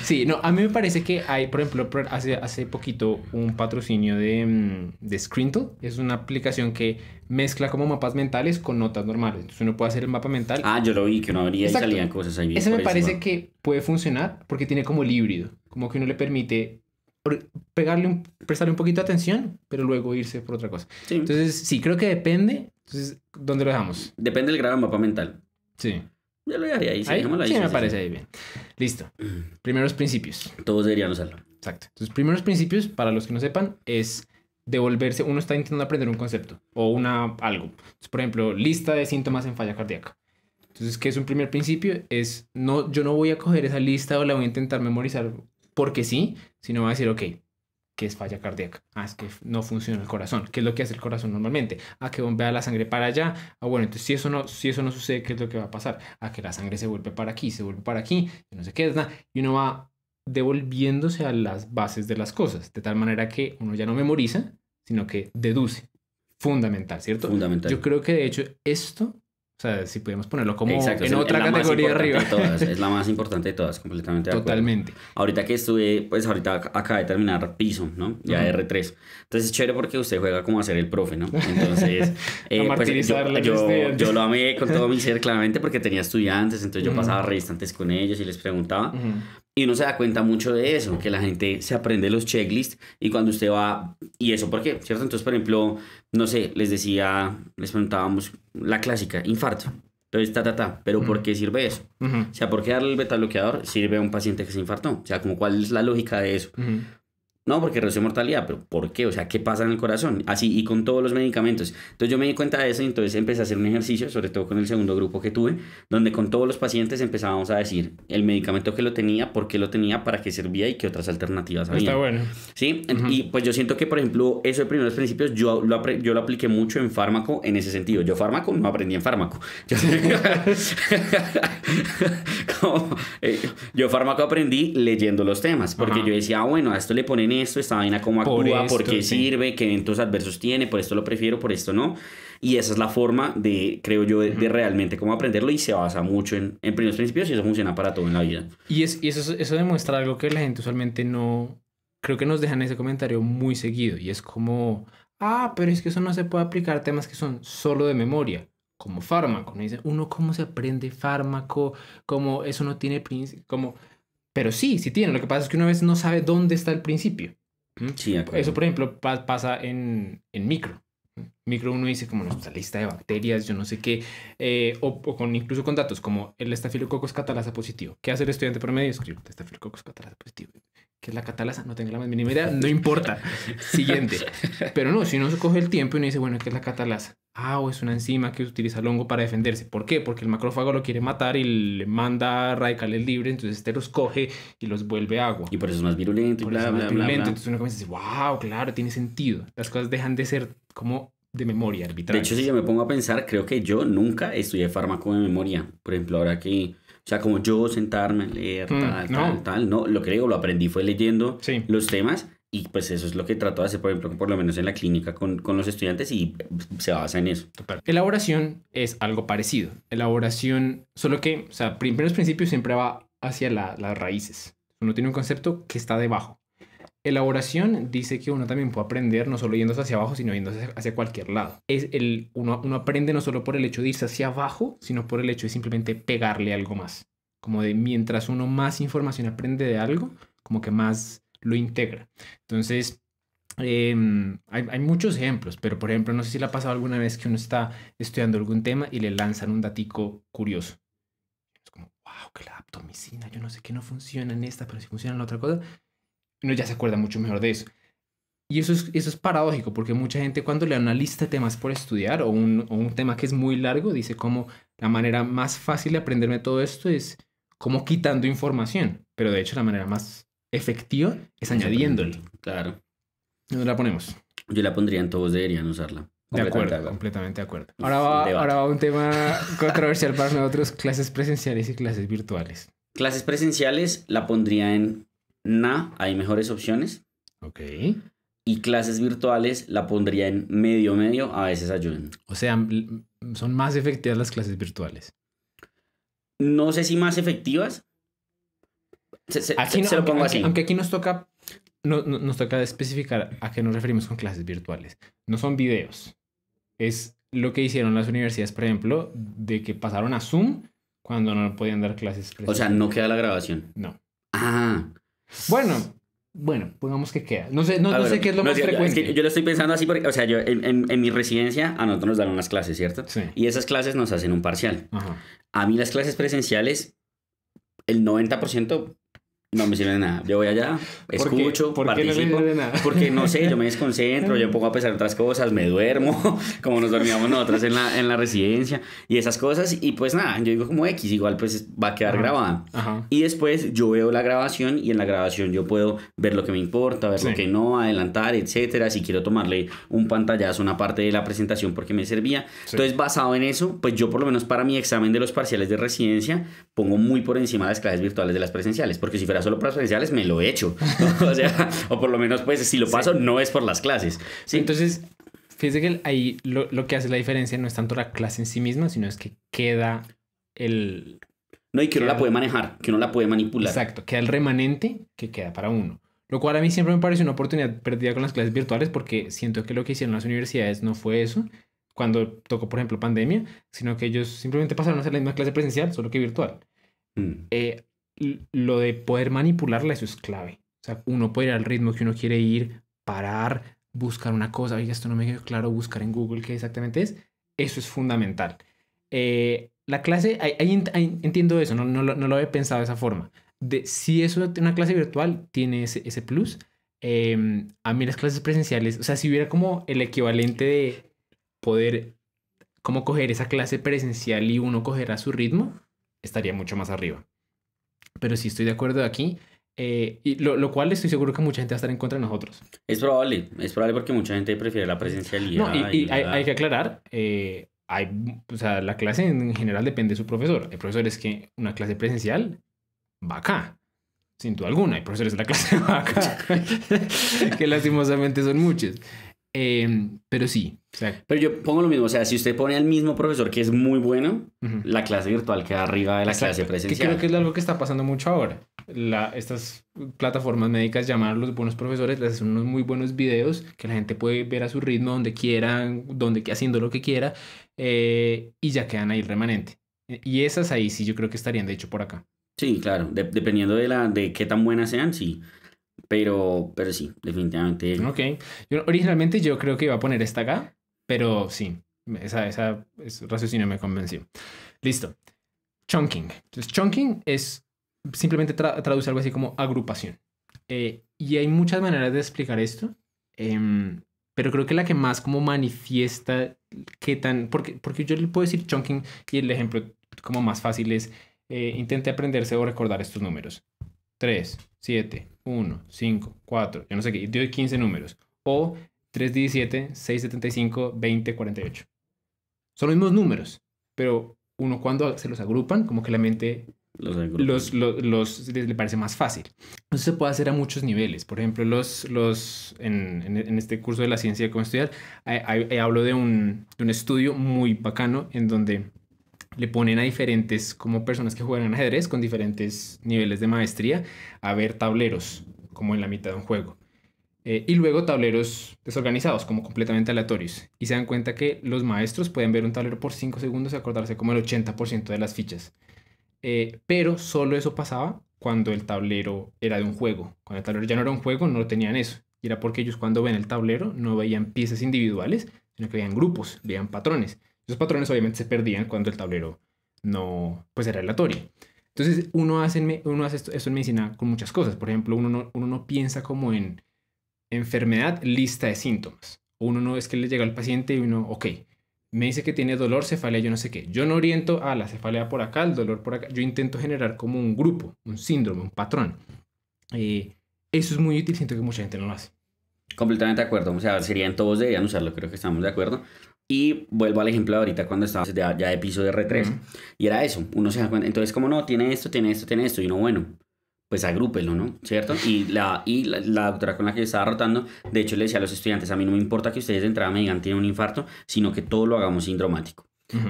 Sí, no, a mí me parece que hay, por ejemplo, hace poquito un patrocinio de Scrintle. Es una aplicación que mezcla como mapas mentales con notas normales. Entonces uno puede hacer el mapa mental. Ah, yo lo vi, que uno abría Exacto. y salían cosas ahí bien. Ese me por parece encima. que puede funcionar porque tiene como el híbrido. Como que uno le permite prestarle un poquito de atención, pero luego irse por otra cosa. Sí. Entonces, sí, creo que depende. Entonces, ¿dónde lo dejamos? Depende del grado del mapa mental. Sí. Yo lo dejaría ahí. Sí, ¿Ahí? dejémoslo ahí, Sí, sí, me sí, parece sí. ahí bien. Listo. Primeros principios. Todos deberían usarlo. Exacto. Entonces, primeros principios, para los que no sepan, es devolverse. Uno está intentando aprender un concepto o algo. Entonces, por ejemplo, lista de síntomas en falla cardíaca. Entonces, ¿qué es un primer principio? Yo no voy a coger esa lista o la voy a intentar memorizar porque sí, sino voy a decir, ok, ¿qué es falla cardíaca? Es que no funciona el corazón. ¿Qué es lo que hace el corazón normalmente? Que bombea la sangre para allá. Bueno, entonces si eso no sucede, ¿qué es lo que va a pasar? Que la sangre se vuelve para aquí, y no sé qué es nada. Y uno va devolviéndose a las bases de las cosas, de tal manera que uno ya no memoriza, sino que deduce. Fundamental, ¿cierto? Fundamental. Yo creo que de hecho esto O sea, si podemos ponerlo como Exacto, en otra categoría arriba. Es la más importante de todas, completamente de acuerdo. Totalmente. Ahorita que estuve, pues ahorita acabé de terminar piso, ¿no? Ya R3. Entonces es chévere porque usted juega como a ser el profe, ¿no? Entonces, pues yo lo amé con todo mi ser, claramente, porque tenía estudiantes, entonces yo pasaba restantes con ellos y les preguntaba. Y uno se da cuenta mucho de eso, que la gente se aprende los checklists y cuando usted va... ¿Y eso por qué? ¿Cierto? Entonces, por ejemplo, no sé, les preguntábamos la clásica, infarto. Entonces, ¿pero por qué sirve eso? O sea, ¿por qué darle el betabloqueador sirve a un paciente que se infartó? O sea, como ¿cuál es la lógica de eso? No, porque reduce mortalidad, pero ¿por qué? O sea, ¿qué pasa en el corazón? Así, y con todos los medicamentos. Entonces yo me di cuenta de eso y entonces empecé a hacer un ejercicio, sobre todo con el segundo grupo que tuve, donde con todos los pacientes empezábamos a decir el medicamento que lo tenía, por qué lo tenía, para qué servía y qué otras alternativas había. Está bueno. ¿Sí? Y pues yo siento que, por ejemplo, eso de primeros principios, yo lo apliqué mucho en fármaco en ese sentido. Yo fármaco no aprendí en fármaco. Yo fármaco aprendí leyendo los temas, porque yo decía, bueno, a esto le ponen esto, esta vaina cómo actúa, por qué sirve, qué eventos adversos tiene, por esto lo prefiero, por esto no. Y esa es la forma de, creo yo, de realmente cómo aprenderlo y se basa mucho en primeros principios y eso funciona para todo en la vida. Y eso demuestra algo que la gente usualmente no... Creo que nos dejan ese comentario muy seguido y es como, pero es que eso no se puede aplicar a temas que son solo de memoria, como fármaco. ¿No? Dicen, ¿cómo se aprende fármaco? Como eso no tiene principio, como... Pero sí tiene. Lo que pasa es que una vez no sabe dónde está el principio. Sí, eso, por ejemplo, pasa en micro. Micro uno dice como nuestra lista de bacterias, yo no sé qué, incluso con datos como el Staphylococcus catalasa positivo. ¿Qué hace el estudiante promedio? Escribe Staphylococcus catalasa positivo. ¿Qué es la catalasa? No tengo la más mínima idea, no importa. Siguiente. Pero no, si uno se coge el tiempo y uno dice, bueno, ¿qué es la catalasa? Es una enzima que utiliza el hongo para defenderse. ¿Por qué? Porque el macrófago lo quiere matar y le manda radicales libres, entonces este los coge y los vuelve agua. Y por eso es más virulento y bla, bla, bla. Entonces uno comienza a decir, wow, claro, tiene sentido. Las cosas dejan de ser como de memoria arbitraria. De hecho, si yo me pongo a pensar, creo que yo nunca estudié fármaco de memoria. Por ejemplo, ahora que... O sea, como yo sentarme a leer, tal, no. Lo que digo, lo aprendí fue leyendo los temas y pues eso es lo que trato de hacer, por ejemplo, por lo menos en la clínica con los estudiantes y se basa en eso. Elaboración es algo parecido. Elaboración, solo que, o sea, primeros principios siempre va hacia las raíces. Uno tiene un concepto que está debajo. Elaboración dice que uno también puede aprender no solo yéndose hacia abajo, sino yéndose hacia cualquier lado. Uno aprende no solo por el hecho de irse hacia abajo, sino por el hecho de simplemente pegarle algo más. Como de mientras uno más información aprende de algo, como que más lo integra. Entonces, hay muchos ejemplos, pero por ejemplo, no sé si le ha pasado alguna vez que uno está estudiando algún tema y le lanzan un datico curioso. Es como, wow, que la aptomicina, yo no sé qué no funciona en esta, pero sí funciona en la otra cosa. Uno ya se acuerda mucho mejor de eso. Y eso es paradójico, porque mucha gente cuando le da una lista de temas por estudiar o un tema que es muy largo, dice como la manera más fácil de aprenderme todo esto es como quitando información. Pero de hecho la manera más efectiva es añadiéndole. Claro. ¿Dónde la ponemos? Yo la pondría en todos deberían usarla. De acuerdo, completamente de acuerdo. Ahora va un tema controversial para nosotros, clases presenciales y clases virtuales. Clases presenciales la pondría en hay mejores opciones. Ok. Y clases virtuales la pondría en medio, a veces ayudan. O sea, son más efectivas las clases virtuales. No sé si más efectivas. Se lo pongo así. Aunque aquí nos toca especificar a qué nos referimos con clases virtuales. No son videos. Es lo que hicieron las universidades, por ejemplo, de que pasaron a Zoom cuando no podían dar clases presenciales. O sea, no queda la grabación. No. Bueno, pongamos que queda. No sé qué es lo más frecuente. Es que yo lo estoy pensando así porque, o sea, yo en mi residencia a nosotros nos dan unas clases, ¿cierto? Sí. Y esas clases nos hacen un parcial. Ajá. A mí las clases presenciales, el 90% no me sirve de nada. Yo voy allá, escucho, participo. ¿Por qué no le sirve de nada? Porque no sé, yo me desconcentro, yo pongo a pensar otras cosas, me duermo, como nos dormíamos nosotros en la residencia y esas cosas. Y pues nada, yo digo como X, igual pues va a quedar grabada. Ajá. Y después yo veo la grabación y en la grabación yo puedo ver lo que me importa, ver lo que no, adelantar, etcétera. Si quiero tomarle un pantallazo, una parte de la presentación porque me servía. Sí. Entonces, basado en eso, pues yo por lo menos para mi examen de los parciales de residencia pongo muy por encima las clases virtuales de las presenciales, porque si fuera solo para presenciales me lo echo. O sea, o por lo menos pues si lo paso no es por las clases. ¿Sí? Entonces fíjese que ahí lo que hace la diferencia no es tanto la clase en sí misma, sino es que queda el... No, y que uno queda la puede manejar, que uno la puede manipular. Exacto, queda el remanente que queda para uno. Lo cual a mí siempre me pareció una oportunidad perdida con las clases virtuales porque siento que lo que hicieron las universidades no fue eso cuando tocó, por ejemplo, pandemia, sino que ellos simplemente pasaron a hacer la misma clase presencial, solo que virtual. Mm. Lo de poder manipularla, eso es clave. O sea, uno puede ir al ritmo que uno quiere ir, parar, buscar una cosa, oye, esto no me quedó claro, buscar en Google qué exactamente es. Eso es fundamental. La clase, ahí entiendo eso, no lo había pensado de esa forma. Si eso, una clase virtual tiene ese plus, a mí las clases presenciales, o sea, si hubiera como el equivalente de poder como coger esa clase presencial y uno coger a su ritmo, estaría mucho más arriba. Pero sí estoy de acuerdo aquí, y lo cual estoy seguro que mucha gente va a estar en contra de nosotros. Es probable porque mucha gente prefiere la presencialidad. No, y hay que aclarar, o sea, la clase en general depende de su profesor. Hay profesores que una clase presencial va acá, sin duda alguna. Hay profesores de la clase va acá, que lastimosamente son muchos. Pero sí, o sea, Pero yo pongo lo mismo, o sea, si usted pone al mismo profesor que es muy bueno, la clase virtual queda arriba de la clase que presencial. creo que es algo que está pasando mucho ahora. Estas plataformas médicas llaman a los buenos profesores, les hacen unos muy buenos videos que la gente puede ver a su ritmo, donde quieran, haciendo lo que quiera, y ya quedan ahí remanente. Y esas ahí sí yo creo que estarían de hecho por acá. Sí, claro, dependiendo de qué tan buenas sean, sí. Pero sí, definitivamente. Ok. Originalmente yo creo que iba a poner esta acá, pero sí, ese raciocinio me convenció. Listo. Chunking. Entonces, chunking es simplemente traduce algo así como agrupación. Y hay muchas maneras de explicar esto, pero creo que la que más como manifiesta qué tan... Porque yo le puedo decir chunking y el ejemplo como más fácil es intente aprenderse o recordar estos números. 3, 7, 1, 5, 4, yo no sé qué, doy 15 números. O 3, 17, 6, 75, 20, 48. Son los mismos números, pero uno cuando se los agrupan, como que la mente le parece más fácil. Eso se puede hacer a muchos niveles. Por ejemplo, en este curso de la ciencia de cómo estudiar, hablo de un estudio muy bacano en donde le ponen a diferentes como personas que juegan ajedrez con diferentes niveles de maestría a ver tableros como en la mitad de un juego. Y luego tableros desorganizados, como completamente aleatorios. Y se dan cuenta que los maestros pueden ver un tablero por 5 segundos y acordarse como el 80% de las fichas. Pero solo eso pasaba cuando el tablero era de un juego. Cuando el tablero ya no era un juego, no tenían eso. Y era porque ellos cuando ven el tablero no veían piezas individuales, sino que veían grupos, veían patrones. Esos patrones obviamente se perdían cuando el tablero no, pues era aleatorio. Entonces uno hace esto en medicina con muchas cosas. Por ejemplo, uno no piensa como en enfermedad, lista de síntomas. Uno no es que le llega al paciente y uno, ok, me dice que tiene dolor, cefalea, yo no sé qué. Yo no oriento a la cefalea por acá, el dolor por acá. Yo intento generar como un grupo, un síndrome, un patrón. Eso es muy útil, siento que mucha gente no lo hace. Completamente de acuerdo, o sea, todos deberían usarlo, creo que estamos de acuerdo. Y vuelvo al ejemplo de ahorita cuando estábamos ya de piso de R3, y era eso, uno se da cuenta, entonces como no, tiene esto, y uno, bueno, pues agrúpelo, ¿no? ¿Cierto? Y la doctora con la que estaba rotando, de hecho le decía a los estudiantes, a mí no me importa que ustedes de entrada me digan tiene un infarto, sino que todo lo hagamos sindromático.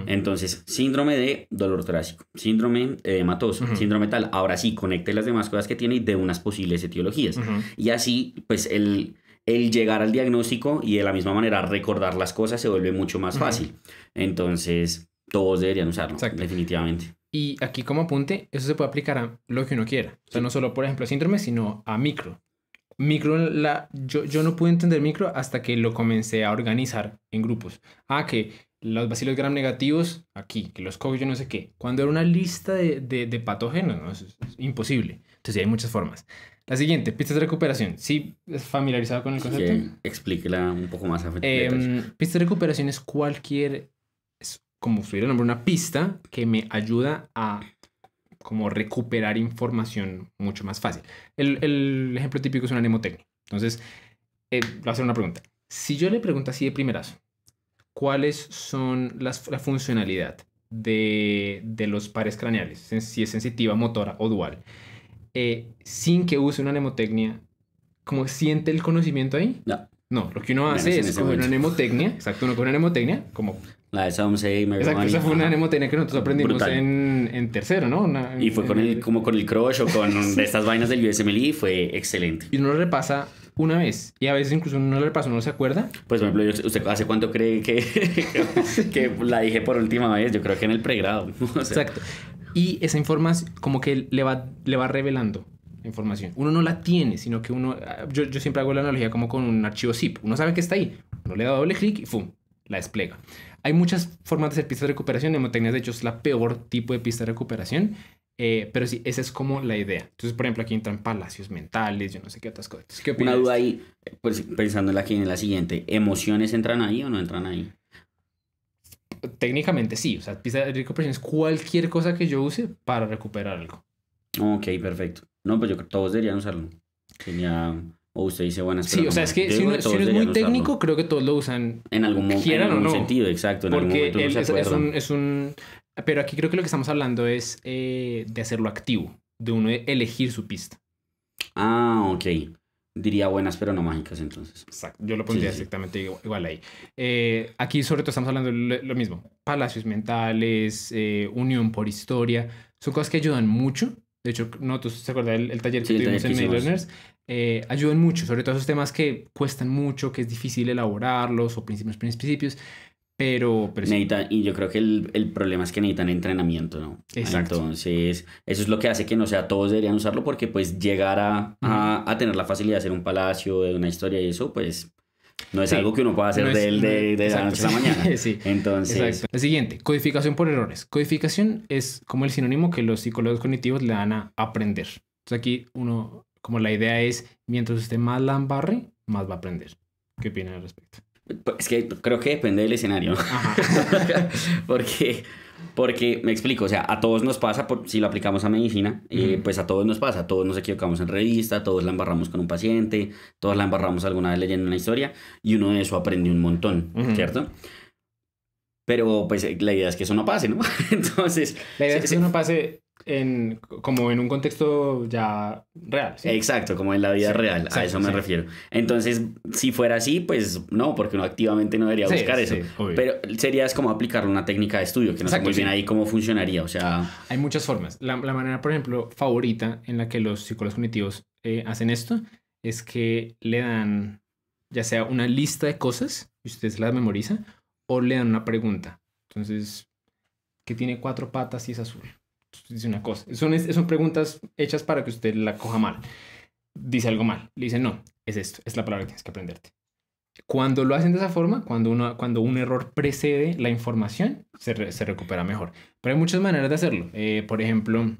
Entonces, síndrome de dolor torácico, síndrome hematoso, síndrome tal, ahora sí, conecte las demás cosas que tiene y de unas posibles etiologías. Y así, pues el llegar al diagnóstico y de la misma manera recordar las cosas se vuelve mucho más fácil. Entonces, todos deberían usarlo, definitivamente. Y aquí como apunte, eso se puede aplicar a lo que uno quiera. O sea, no solo, por ejemplo, a síndrome, sino a micro. Yo no pude entender micro hasta que lo comencé a organizar en grupos. Que los bacilos gram negativos, aquí, que los COVID, yo no sé qué. Cuando era una lista de patógenos, ¿no? Es imposible. Entonces, sí, hay muchas formas. La siguiente, pistas de recuperación. ¿Sí es familiarizado con el concepto? Sí, explíquela un poco más a pistas de recuperación es como estuviera el nombre, una pista que me ayuda a como recuperar información mucho más fácil. El ejemplo típico es una mnemotecnia. Entonces, voy a hacer una pregunta. Si yo le pregunto así de primerazo, ¿cuáles son la funcionalidad de los pares craneales? Si es sensitiva, motora o dual. Sin que use una mnemotecnia, ¿cómo siente el conocimiento ahí? No. No, lo que uno Menos hace en es ese coger una momento. mnemotecnia. Exacto, uno coge una mnemotecnia como... La de Somsey, Mary Exacto, Money, esa fue una ajá. mnemotecnia que nosotros aprendimos Brutal. en tercero, ¿no? Y fue con el, como con el crush o con de estas vainas del USMLE, fue excelente. Y uno lo repasa una vez. Y a veces incluso uno no lo repasa, uno no se acuerda. Pues, por ejemplo, ¿usted hace cuánto cree que la dije por última vez? Yo creo que en el pregrado. O sea, Exacto. Y esa información como que le va revelando información. Uno no la tiene, sino que uno... Yo siempre hago la analogía como con un archivo zip. Uno sabe que está ahí. Uno le da doble clic y ¡fum! La despliega. Hay muchas formas de hacer pistas de recuperación. Mnemotecnia, de hecho, es la peor tipo de pista de recuperación. Pero sí, esa es como la idea. Entonces, por ejemplo, aquí entran palacios mentales, yo no sé qué otras cosas. ¿Qué una opinas? duda ahí, pues pensando aquí en la siguiente. ¿Emociones entran ahí o no entran ahí? Técnicamente sí. O sea, pista de recuperación es cualquier cosa que yo use para recuperar algo. Ok, perfecto. No, pues yo creo que todos deberían usarlo. Sería... O usted dice buenas. Sí, o sea, es que si uno es muy técnico, creo que todos lo usan en algún quieran o no. sentido, exacto. En algún Porque momento uno se acuerda. es un... Pero aquí creo que lo que estamos hablando es de hacerlo activo, de uno elegir su pista. Ah, ok. Diría buenas, pero no mágicas, entonces. Exacto. Yo lo pondría Sí, sí. exactamente igual ahí. Aquí sobre todo estamos hablando de lo mismo. Palacios mentales, unión por historia. Son cosas que ayudan mucho. De hecho, no, ¿tú se acuerdas del taller que Sí, el tuvimos en taller que Made hicimos. Learners? Ayudan mucho, sobre todo esos temas que cuestan mucho, que es difícil elaborarlos o principios. Pero sí. Y yo creo que el problema es que necesitan entrenamiento, ¿no? Exacto. Entonces, eso es lo que hace que no sea todos deberían usarlo, porque pues llegar a tener la facilidad de hacer un palacio, de una historia y eso, pues no es Sí, algo que uno pueda hacer no es- de la exacto, noche a la mañana. sí, Entonces, exacto. La siguiente, codificación por errores. Codificación es como el sinónimo que los psicólogos cognitivos le dan a aprender. Entonces aquí uno, como la idea es, mientras usted más la embarre, más va a aprender. ¿Qué opina al respecto? es que creo que depende del escenario. Ajá. Porque me explico, o sea, a todos nos pasa, si lo aplicamos a medicina, Ujú. pues a todos nos pasa, todos nos equivocamos en revista, todos la embarramos con un paciente, todos la embarramos alguna vez leyendo una historia y uno de eso aprende un montón, Ujú. ¿cierto? Pero pues la idea es que eso no pase, ¿no? Entonces, La idea es sí, que sí. eso no pase como en un contexto ya real. ¿sí? Exacto, como en la vida Sí, real, a exacto, eso me sí. refiero. Entonces, si fuera así, pues no, porque uno activamente no debería Sí, buscar eso. sí, obvio. Pero sería es como aplicar una técnica de estudio, que no sé Exacto, muy bien sí. ahí cómo funcionaría, o sea... Hay muchas formas. La manera, por ejemplo, favorita en la que los psicólogos cognitivos hacen esto es que le dan ya sea una lista de cosas y usted se las memoriza o le dan una pregunta. Entonces, ¿qué tiene 4 patas y es azul? Entonces, dice una cosa. Son preguntas hechas para que usted la coja mal. Dice algo mal. Le dice, no, es esto. Es la palabra que tienes que aprenderte. Cuando lo hacen de esa forma, cuando un error precede la información, se recupera mejor. Pero hay muchas maneras de hacerlo. Por ejemplo,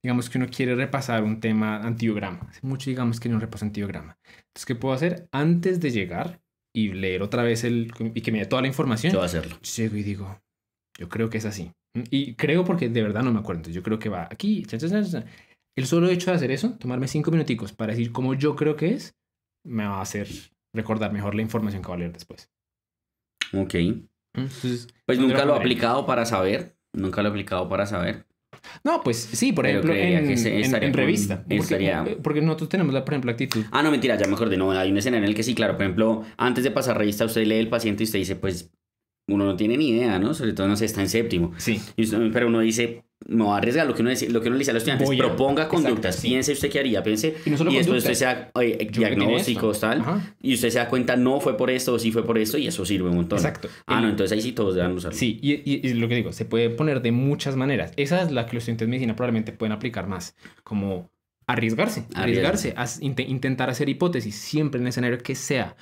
digamos que uno quiere repasar un tema antibiograma. Hace mucho, digamos, que no repaso antibiograma. Entonces, ¿qué puedo hacer? Antes de llegar y leer otra vez y que me dé toda la información, Yo voy a hacerlo. llego y digo, yo creo que es así. Y creo porque de verdad no me acuerdo. Entonces, yo creo que va aquí. El solo hecho de hacer eso, tomarme 5 minuticos para decir cómo yo creo que es, me va a hacer recordar mejor la información que va a leer después. Ok. Entonces, Pues ¿dónde nunca lo he pondría? aplicado para saber. Nunca lo he aplicado para saber. No, pues sí, por Pero ejemplo, creería que estaría en con- revista. Porque, estaría- porque nosotros tenemos, por ejemplo, actitud. Ah, no, mentira, ya me acordé. No, hay un escenario en el que sí, claro. Por ejemplo, antes de pasar revista, usted lee el paciente y usted dice, pues, uno no tiene ni idea, ¿no? Sobre todo no se está en séptimo. Sí. Pero uno dice, me va a arriesgar lo que uno le dice a los estudiantes, Voy a- proponga exacto, conductas, sí. piense usted qué haría, piense, Y no solo después conductas. usted se da Yo creo que tiene diagnósticos, esto. tal, Ajá. y usted se da cuenta, no fue por esto o sí fue por esto, y eso sirve un montón. Exacto. No, entonces ahí sí todos deben usarlo. Sí, y lo que digo, se puede poner de muchas maneras. Esa es la que los estudiantes de medicina probablemente pueden aplicar más, como arriesgarse, intentar hacer hipótesis siempre en el escenario que sea.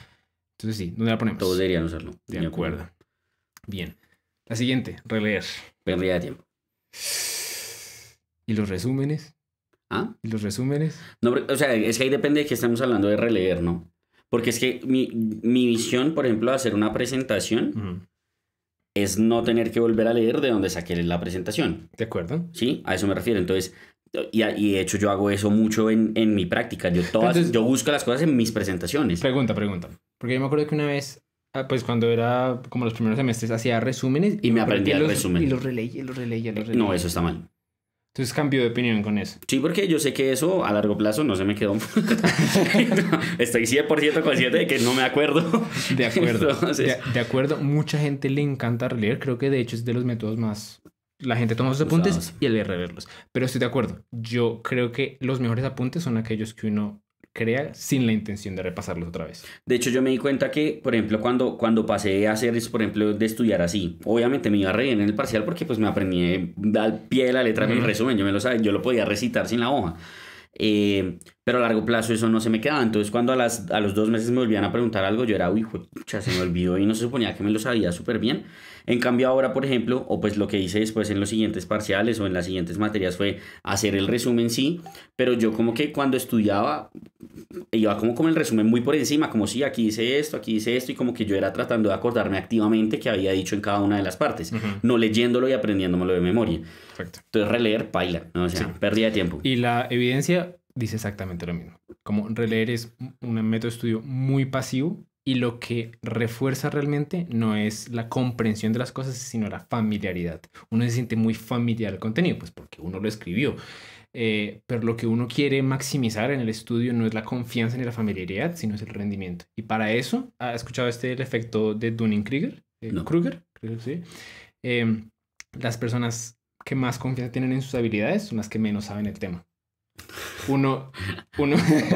Entonces sí, ¿dónde la ponemos? Todos deberían usarlo. De acuerdo. Bien. La siguiente, releer. Pérdida de tiempo. ¿Y los resúmenes? ¿Ah? ¿Y los resúmenes? No, o sea, es que ahí depende de qué estamos hablando de releer, ¿no? Porque es que mi visión, por ejemplo, de hacer una presentación Ujú. es no tener que volver a leer de donde saqué la presentación. ¿De acuerdo? ¿Sí? A eso me refiero. Entonces, y de hecho yo hago eso mucho en mi práctica. Entonces- Yo busco las cosas en mis presentaciones. Pregunta. Porque yo me acuerdo que una vez, pues cuando era como los primeros semestres, hacía resúmenes. Y me acuerdo aprendía que el resumen. Y los releía. No, eso está mal. Entonces cambió de opinión con eso. Sí, porque yo sé que eso a largo plazo no se me quedó. Estoy 100% consciente de que no me acuerdo. De acuerdo. Entonces... De acuerdo. Mucha gente le encanta releer. Creo que de hecho es de los métodos más... La gente toma sus apuntes Usados. y el de releerlos. Pero estoy de acuerdo. Yo creo que los mejores apuntes son aquellos que uno crea sin la intención de repasarlos otra vez. De hecho, yo me di cuenta que, por ejemplo, cuando pasé a hacer eso, por ejemplo, de estudiar así, obviamente me iba a reír en el parcial porque pues me aprendí al pie de la letra mi resumen, yo me lo sabía, yo lo podía recitar sin la hoja. Pero a largo plazo eso no se me quedaba. Entonces, cuando a los 2 meses me volvían a preguntar algo, yo era, uy, pucha, se me olvidó y no se suponía que me lo sabía súper bien. En cambio, ahora, por ejemplo, o pues lo que hice después en los siguientes parciales o en las siguientes materias fue hacer el resumen, sí, pero yo como que cuando estudiaba iba como el resumen muy por encima, como si aquí hice esto, y como que yo era tratando de acordarme activamente qué había dicho en cada una de las partes, no leyéndolo y aprendiéndomelo de memoria. Perfecto. Entonces, releer, paila, ¿no? O sea, Sí. pérdida de tiempo. Y la evidencia dice exactamente lo mismo. Como releer es un método de estudio muy pasivo y lo que refuerza realmente no es la comprensión de las cosas, sino la familiaridad. Uno se siente muy familiar al contenido, pues porque uno lo escribió. Pero lo que uno quiere maximizar en el estudio no es la confianza ni la familiaridad, sino es el rendimiento. Y para eso, ¿ha escuchado el efecto de Dunning-Kruger? No. Kruger, creo que sí. Las personas que más confianza tienen en sus habilidades son las que menos saben el tema. Uno...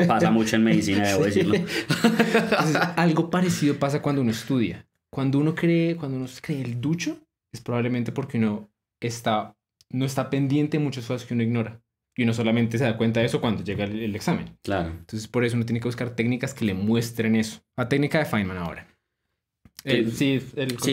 Pasa mucho en medicina, debo decirlo. Entonces, algo parecido pasa cuando uno estudia. Cuando uno se cree el ducho, es probablemente porque uno no está pendiente de muchas cosas que uno ignora. Y uno solamente se da cuenta de eso cuando llega el examen. Claro. Entonces, por eso uno tiene que buscar técnicas que le muestren eso. La técnica de Feynman ahora. Sí,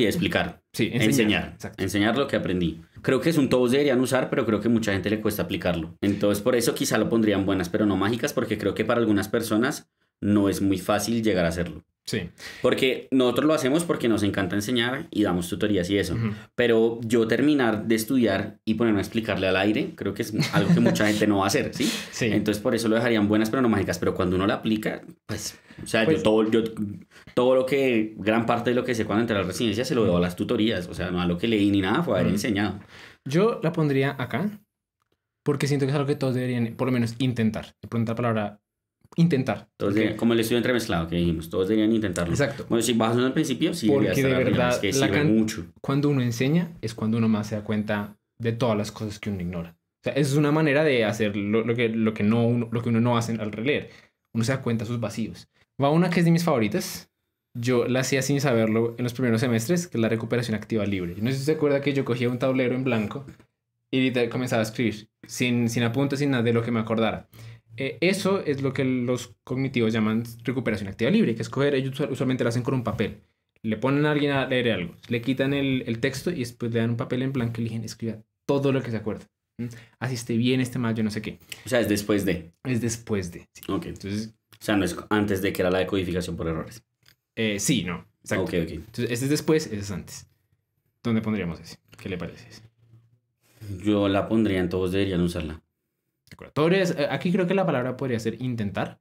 explicar. Sí, enseñar. Exacto. Enseñar lo que aprendí. Creo que es todos deberían usar, pero creo que mucha gente le cuesta aplicarlo. Entonces, por eso quizá lo pondrían buenas, pero no mágicas, porque creo que para algunas personas no es muy fácil llegar a hacerlo. Sí. Porque nosotros lo hacemos porque nos encanta enseñar y damos tutorías y eso. Ujú. Pero yo terminar de estudiar y ponerme a explicarle al aire, creo que es algo que mucha gente no va a hacer, ¿sí? Sí. Entonces por eso lo dejarían buenas pero no mágicas. Pero cuando uno la aplica, pues... O sea, Pues- yo todo lo que... Gran parte de lo que sé cuando entré a la residencia se lo debo a las tutorías. O sea, no a lo que leí ni nada, fue haber enseñado. Yo la pondría acá porque siento que es algo que todos deberían, por lo menos, intentar. De pronto la palabra intentar. Todos Porque- como el estudio entremezclado que dijimos, todos deberían intentarlo. Exacto. Bueno, si bajas al principio, sí Porque debería estar de arriba, verdad, es que la sirve mucho. Cuando uno enseña es cuando uno más se da cuenta de todas las cosas que uno ignora. O sea, esa es una manera de hacer lo que uno no hace al releer. Uno se da cuenta de sus vacíos. Va una que es de mis favoritas. Yo la hacía sin saberlo en los primeros semestres, que es la recuperación activa libre. No sé si se acuerda que yo cogía un tablero en blanco y literal comenzaba a escribir sin apuntes, sin nada de lo que me acordara. Eso es lo que los cognitivos llaman recuperación activa libre, que es coger, ellos usualmente lo hacen con un papel. Le ponen a alguien a leer algo, le quitan el texto y después le dan un papel en blanco y le dicen escriba todo lo que se acuerda. Así esté bien, esté mal, yo no sé qué. O sea, es después de. Es después de. Sí. Ok. Entonces, O sea, no es antes de que era la decodificación por errores. sí, no. Exacto. Ok. Entonces, este es después, este es antes. ¿Dónde pondríamos ese? ¿Qué le parece ese? Yo la pondría en todos deberían usarla. Aquí creo que la palabra podría ser intentar.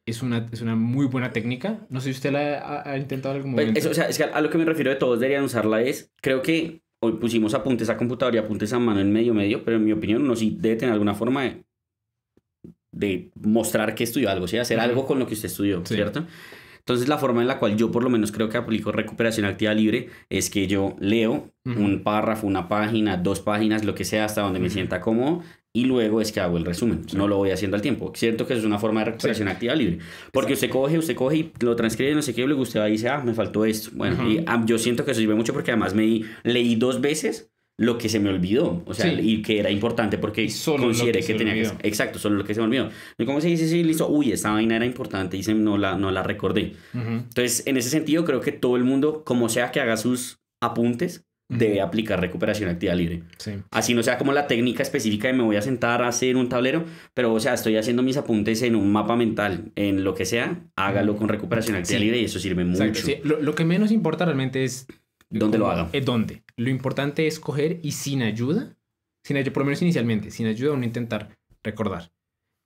Es una muy buena técnica. No sé si usted la ha intentado en algún Pues, momento. o sea, es que a lo que me refiero de todos deberían usarla es, creo que hoy pusimos apuntes a computadora y apuntes a mano en medio, pero en mi opinión uno sí debe tener alguna forma de mostrar que estudió algo, ¿sí? Hacer algo con lo que usted estudió, Sí. ¿cierto? Entonces la forma en la cual yo por lo menos creo que aplico recuperación activa libre es que yo leo un párrafo, una página, 2 páginas, lo que sea, hasta donde me sienta cómodo y luego es que hago el resumen. No lo voy haciendo al tiempo. Siento que eso es una forma de recuperación activa libre. Porque usted coge y lo transcribe, no sé qué, y luego usted va y dice, me faltó esto. Bueno, y, yo siento que eso sirve mucho porque además leí 2 veces lo que se me olvidó, o sea, Sí. y que era importante porque Y solo consideré lo que se que tenía olvidó. que... Exacto, solo lo que se me olvidó. Y como se dice, sí, listo, uy, esta vaina era importante y no la recordé. Entonces, en ese sentido, creo que todo el mundo, como sea que haga sus apuntes, debe aplicar recuperación activa libre. Sí. Así no sea como la técnica específica de me voy a sentar a hacer un tablero, pero o sea, estoy haciendo mis apuntes en un mapa mental, en lo que sea, hágalo con recuperación activa Sí. libre y eso sirve Exacto, mucho. sí. Lo que menos importa realmente es ¿Dónde lo haga? ¿Dónde? Lo importante es coger y sin ayuda, por lo menos inicialmente, sin ayuda uno intentar recordar,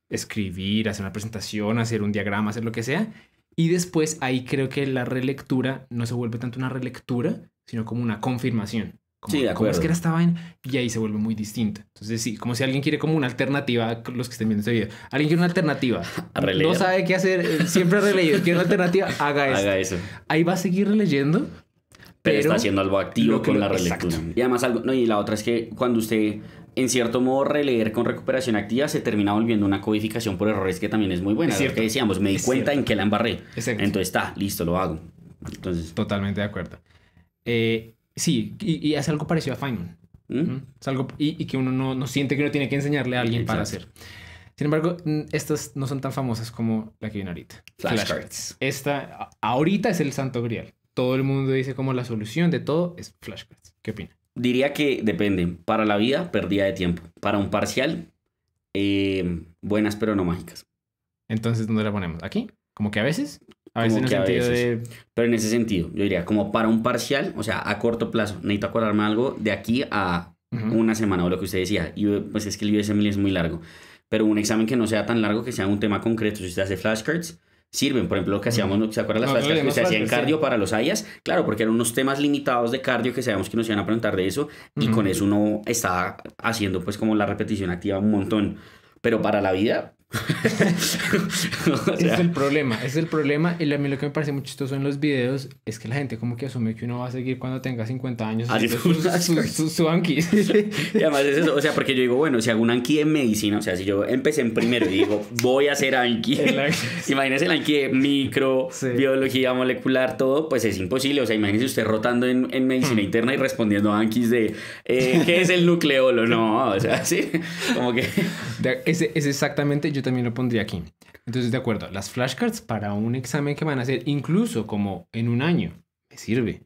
escribir, hacer una presentación, hacer un diagrama, hacer lo que sea. Y después ahí creo que la relectura no se vuelve tanto una relectura, sino como una confirmación. Como, Sí, de ¿cómo es acuerdo. que era esta vaina? Y ahí se vuelve muy distinta. Entonces, sí, como si alguien quiere como una alternativa, los que estén viendo este video, alguien quiere una alternativa, A releer. no sabe qué hacer, siempre ha releído, quiere una alternativa, haga esto. Haga eso. Ahí va a seguir releyendo, Pero está haciendo algo activo lo que con lo- la relectura. exacto. Y además algo, no, y la otra es que cuando usted, en cierto modo, releer con recuperación activa, se termina volviendo una codificación por errores que también es muy buena. Es Lo cierto. que decíamos, me di Es cuenta cierto. en que la embarré. Exacto. Entonces está, listo, lo hago. Entonces, Totalmente de acuerdo. Sí, y hace algo parecido a Feynman. ¿mm? ¿Mm? Es algo, y que uno no siente que uno tiene que enseñarle a alguien para Exacto. hacer. Sin embargo, estas no son tan famosas como la que viene ahorita. Flashcards. Esta ahorita es el santo grial. Todo el mundo dice como la solución de todo es flashcards. ¿Qué opina? Diría que depende. Para la vida, pérdida de tiempo. Para un parcial, buenas pero no mágicas. Entonces, ¿dónde la ponemos? ¿Aquí? Como que a veces. A veces Como en el que a sentido veces. Pero en ese sentido, yo diría, como para un parcial, o sea, a corto plazo, necesito acordarme algo de aquí a Ujú. una semana o lo que usted decía. Y pues es que el USMLE es muy largo. Pero un examen que no sea tan largo, que sea un tema concreto, si usted hace flashcards, sirven. Por ejemplo, lo que hacíamos, ¿no? ¿Se acuerdan las flashcards que usted hacía en flashcards, cardio sí. para los AIAS? Claro, porque eran unos temas limitados de cardio que sabíamos que nos iban a preguntar de eso. Y Ujú. con eso uno estaba haciendo pues como la repetición activa un montón. Pero para la vida... o sea, Es el problema, es el problema. Y a mí lo que me parece muy chistoso en los videos es que la gente como que asume que uno va a seguir cuando tenga 50 años Haciendo haciendo flashcards. su Anki. y además es eso, o sea, porque yo digo, bueno, si hago un Anki de medicina, o sea, si yo empecé en primero y digo, voy a hacer Anki, El Anki. imagínese el Anki de micro, Sí. biología molecular, todo, pues es imposible, o sea, imagínese usted rotando en medicina interna y respondiendo a Ankis de, ¿qué es el nucleolo? No, o sea, sí, como que... Ese exactamente, yo también lo pondría aquí. Entonces, de acuerdo, las flashcards para un examen que van a hacer, incluso como en un año, me sirve.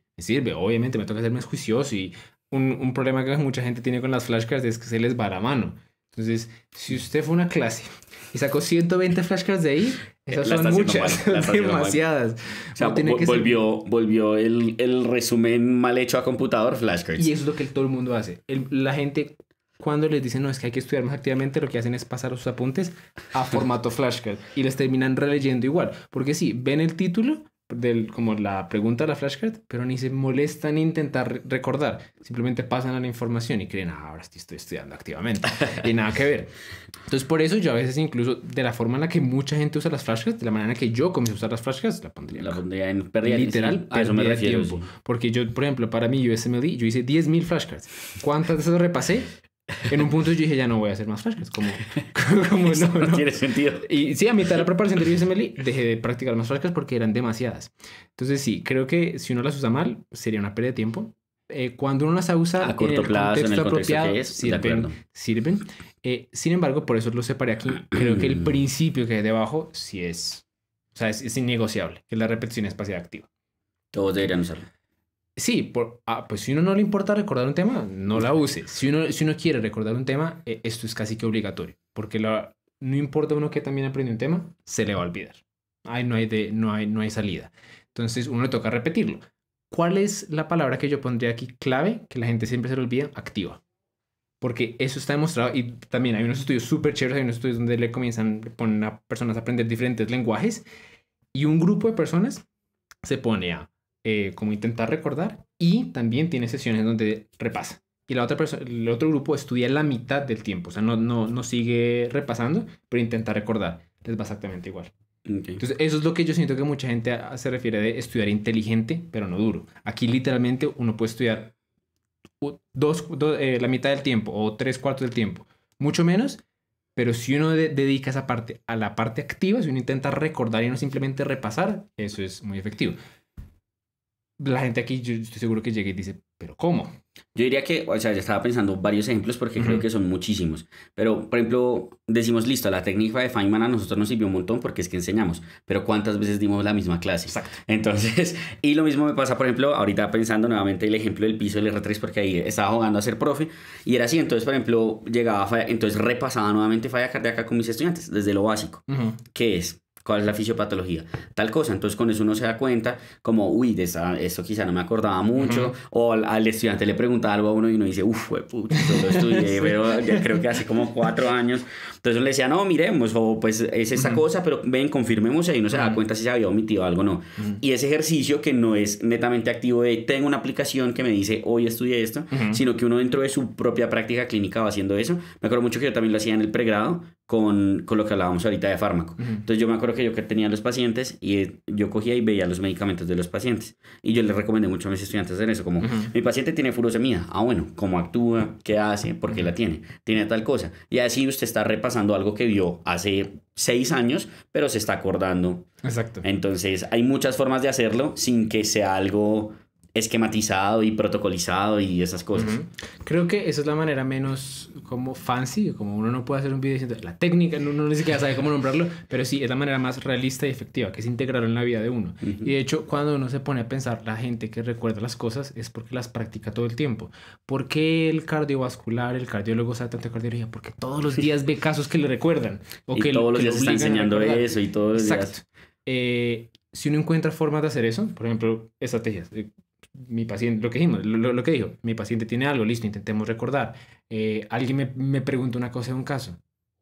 Obviamente me toca ser más juicioso y un problema que mucha gente tiene con las flashcards es que se les va la mano. Entonces, si usted fue a una clase y sacó 120 flashcards de ahí, esas La son está haciendo muchas, mal, la está haciendo mal. demasiadas. O sea, Uno tiene que ser- volvió el resumen mal hecho a computador flashcards. Y eso es lo que todo el mundo hace. La gente, cuando les dicen, no, es que hay que estudiar más activamente, lo que hacen es pasar sus apuntes a formato flashcard y les terminan releyendo igual. Porque sí, ven el título, como la pregunta de la flashcard, pero ni se molestan en intentar recordar. Simplemente pasan a la información y creen, ahora sí estoy estudiando activamente. Y nada que ver. Entonces, por eso yo a veces incluso de la forma en la que mucha gente usa las flashcards, de la manera en la que yo comencé a usar las flashcards, la pondría La acá. pondría en pérdida de Literal, tiempo. A eso me pérdida de refiero. tiempo. Sí. Porque yo, por ejemplo, para mi USMLE, yo hice 10.000 flashcards. ¿Cuántas de esas repasé? En un punto yo dije, ya no voy a hacer más flashcards. Como Eso no, no no. tiene sentido. Y sí, a mitad de la preparación del USMLE dejé de practicar más flashcards porque eran demasiadas. Entonces sí, creo que si uno las usa mal, sería una pérdida de tiempo. Cuando uno las usa A corto plazo, en el contexto que es, de acuerdo. sirven. Sin embargo, por eso lo separé aquí. Creo que el principio que hay debajo sí es, o sea, es innegociable, que es la repetición espacial activa. Todos deberían usarlo. Sí, pues si uno no le importa recordar un tema, no la use. Si uno quiere recordar un tema, esto es casi que obligatorio, porque no importa uno que también aprendió un tema, se le va a olvidar. Ahí no hay salida. Entonces uno le toca repetirlo. ¿Cuál es la palabra que yo pondría aquí clave, que la gente siempre se le olvida? Activa. Porque eso está demostrado y también hay unos estudios súper chéveres, hay unos estudios donde le ponen a personas a aprender diferentes lenguajes y un grupo de personas se pone a como intentar recordar y también tiene sesiones donde repasa. Y el otro grupo estudia la mitad del tiempo, o sea, no sigue repasando, pero intenta recordar. Les va exactamente igual. Okay. Entonces, eso es lo que yo siento que mucha gente se refiere de estudiar inteligente, pero no duro. Aquí literalmente uno puede estudiar la mitad del tiempo o 3/4 del tiempo, mucho menos, pero si uno dedica esa parte a la parte activa, si uno intenta recordar y no simplemente repasar, eso es muy efectivo. La gente aquí, yo estoy seguro que llega y dice, ¿pero cómo? Yo diría que, o sea, ya estaba pensando varios ejemplos porque creo que son muchísimos. Pero, por ejemplo, decimos, listo, la técnica de Feynman a nosotros nos sirvió un montón porque es que enseñamos. Pero ¿cuántas veces dimos la misma clase? Exacto. Entonces, y lo mismo me pasa, por ejemplo, ahorita pensando nuevamente el ejemplo del piso del R3 porque ahí estaba jugando a ser profe y era así. Entonces, por ejemplo, llegaba falla, entonces repasaba nuevamente falla cardíaca con mis estudiantes desde lo básico. ¿Qué es? ¿Cuál es la fisiopatología? Tal cosa. Entonces con eso uno se da cuenta como, uy, esto quizá no me acordaba mucho. O al estudiante le pregunta algo a uno y uno dice, uff, puta, yo lo estudié, pero ya creo que hace como 4 años. Entonces uno le decía, no, miremos, o pues es esta cosa, pero ven, confirmemos y ahí uno se da cuenta si se había omitido algo o no. Y ese ejercicio que no es netamente activo de tengo una aplicación que me dice, hoy estudié esto, sino que uno dentro de su propia práctica clínica va haciendo eso. Me acuerdo mucho que yo también lo hacía en el pregrado con lo que hablábamos ahorita de fármaco. Entonces yo me acuerdo que yo que tenía los pacientes y yo cogía y veía los medicamentos de los pacientes. Y yo les recomendé mucho a mis estudiantes hacer eso, como mi paciente tiene furosemida. Ah, bueno, ¿cómo actúa? ¿Qué hace? ¿Por qué la tiene? Tiene tal cosa. Y así usted está repasando algo que vio hace 6 años, pero se está acordando. Exacto. Entonces hay muchas formas de hacerlo sin que sea algo esquematizado y protocolizado y esas cosas. Creo que esa es la manera menos como fancy, como uno no puede hacer un video diciendo la técnica, uno ni siquiera sabe cómo nombrarlo, pero sí es la manera más realista y efectiva, que es integrarlo en la vida de uno. Y de hecho, cuando uno se pone a pensar, la gente que recuerda las cosas es porque las practica todo el tiempo. ¿Por qué el cardiovascular, el cardiólogo sabe tanto de cardiología? Porque todos los días ve casos que le recuerdan. O y que todos los que días está enseñando eso y todos los días. Si uno encuentra formas de hacer eso, por ejemplo, estrategias. Mi paciente, lo que dijimos, lo que dijo, mi paciente tiene algo, listo, intentemos recordar. Alguien me pregunta una cosa de un caso.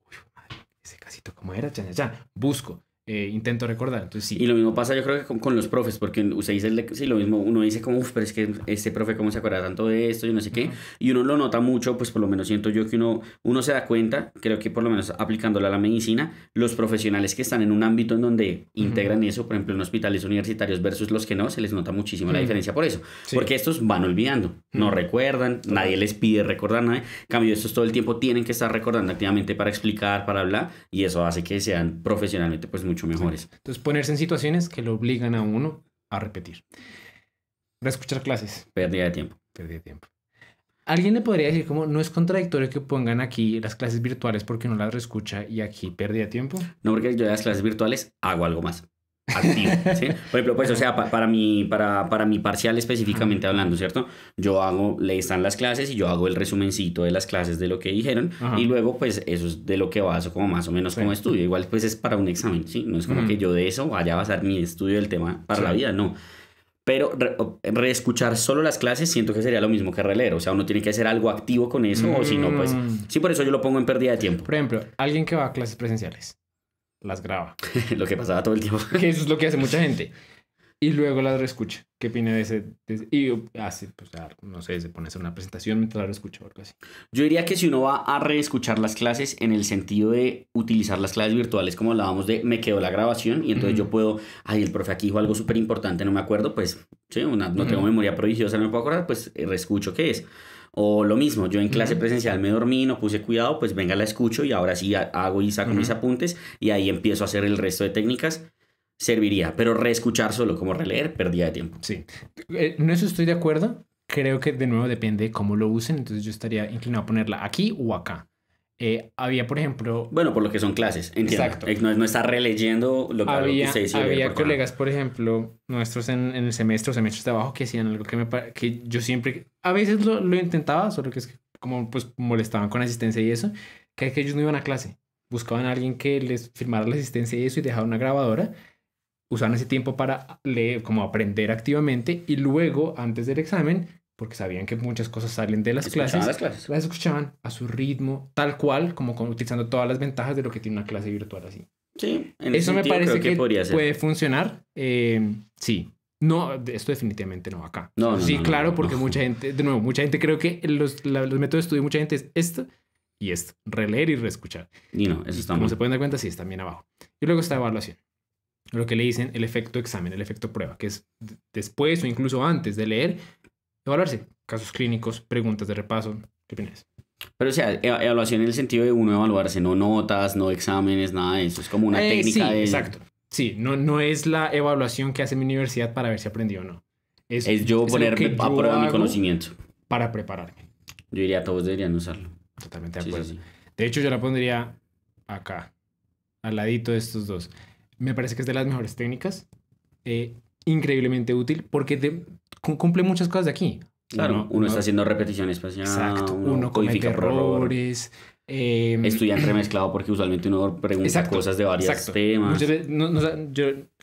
Uy, madre, ese casito, ¿cómo era? Ya, busco. Intento recordar, entonces sí. Y lo mismo pasa yo creo que con los profes, porque usted dice, sí, lo mismo, uno dice como, pero es que este profe cómo se acuerda tanto de esto y no sé qué, y uno lo nota mucho, pues por lo menos siento yo que uno se da cuenta, creo que por lo menos aplicándolo a la medicina, los profesionales que están en un ámbito en donde integran eso, por ejemplo en hospitales universitarios versus los que no, se les nota muchísimo la diferencia por eso, porque estos van olvidando, no recuerdan, nadie les pide recordar nada, en cambio estos todo el tiempo tienen que estar recordando activamente para explicar, para hablar, y eso hace que sean profesionalmente pues mucho mejores. Entonces ponerse en situaciones que lo obligan a uno a repetir. Reescuchar clases. Pérdida de tiempo. ¿Alguien le podría decir cómo no es contradictorio que pongan aquí las clases virtuales porque no las reescucha y aquí pérdida de tiempo? No, porque yo de las clases virtuales hago algo más activo, ¿sí? Por ejemplo, pues, o sea, para mi parcial específicamente hablando, ¿cierto? Le están las clases y yo hago el resumencito de las clases de lo que dijeron y luego, pues, eso es de lo que baso como más o menos como estudio. Igual, pues, es para un examen, ¿sí? No es como que yo de eso vaya a basar mi estudio del tema para la vida, no. Pero reescuchar solo las clases siento que sería lo mismo que releer. O sea, uno tiene que hacer algo activo con eso o si no, pues... Sí, por eso yo lo pongo en pérdida de tiempo. Por ejemplo, alguien que va a clases presenciales las graba. Lo que pasaba todo el tiempo. Que eso es lo que hace mucha gente. Y luego las reescucha. ¿Qué opina de ese? Y hace, pues, no sé, se pone a hacer una presentación mientras la reescucha o algo así. Yo diría que si uno va a reescuchar las clases en el sentido de utilizar las clases virtuales, como hablábamos de me quedó la grabación y entonces yo puedo, el profe aquí dijo algo súper importante, no me acuerdo, pues, sí, no tengo memoria prodigiosa, no me puedo acordar, pues reescucho qué es. O lo mismo, yo en clase presencial me dormí, no puse cuidado, pues venga, la escucho y ahora sí hago y saco mis apuntes y ahí empiezo a hacer el resto de técnicas. Serviría, pero reescuchar solo como releer, pérdida de tiempo. Sí, en eso estoy de acuerdo. Creo que de nuevo depende de cómo lo usen, entonces yo estaría inclinado a ponerla aquí o acá. Había, por ejemplo... Bueno, por lo que son clases, entiendo. Exacto. No está releyendo lo que se decía. Había colegas, por ejemplo, nuestros en el semestre o semestres de abajo que hacían algo que yo siempre... A veces lo intentaba, solo que es que como pues molestaban con asistencia y eso, que ellos no iban a clase. Buscaban a alguien que les firmara la asistencia y eso y dejaban una grabadora. Usaban ese tiempo para leer, como aprender activamente y luego, antes del examen, porque sabían que muchas cosas salen de las clases, las escuchaban a su ritmo, tal cual, como utilizando todas las ventajas de lo que tiene una clase virtual así. Sí, eso me parece que puede funcionar. Sí. No, esto definitivamente no acá. Claro, porque mucha gente, de nuevo, mucha gente creo que los métodos de estudio, mucha gente es esto y esto, releer y reescuchar. Y no, eso está mal. Como se pueden dar cuenta, sí, está bien abajo. Y luego está evaluación. Lo que le dicen el efecto examen, el efecto prueba, que es después o incluso antes de leer, evaluarse. Casos clínicos, preguntas de repaso. ¿Qué opinas? Pero o sea, evaluación en el sentido de uno evaluarse, no notas, no exámenes, nada de eso. Es como una técnica de... Exacto. Sí, no es la evaluación que hace mi universidad para ver si aprendí o no. Es yo ponerme a prueba mi conocimiento. Para prepararme. Yo diría todos deberían usarlo. Totalmente de acuerdo. Sí. De hecho, yo la pondría acá, al ladito de estos dos. Me parece que es de las mejores técnicas. Increíblemente útil porque cumple muchas cosas de aquí. Claro, uno está haciendo repetición espacial. Exacto. Uno comete errores. Estudiante remezclado porque usualmente uno pregunta Exacto, cosas de varios exacto. temas. Muchas veces,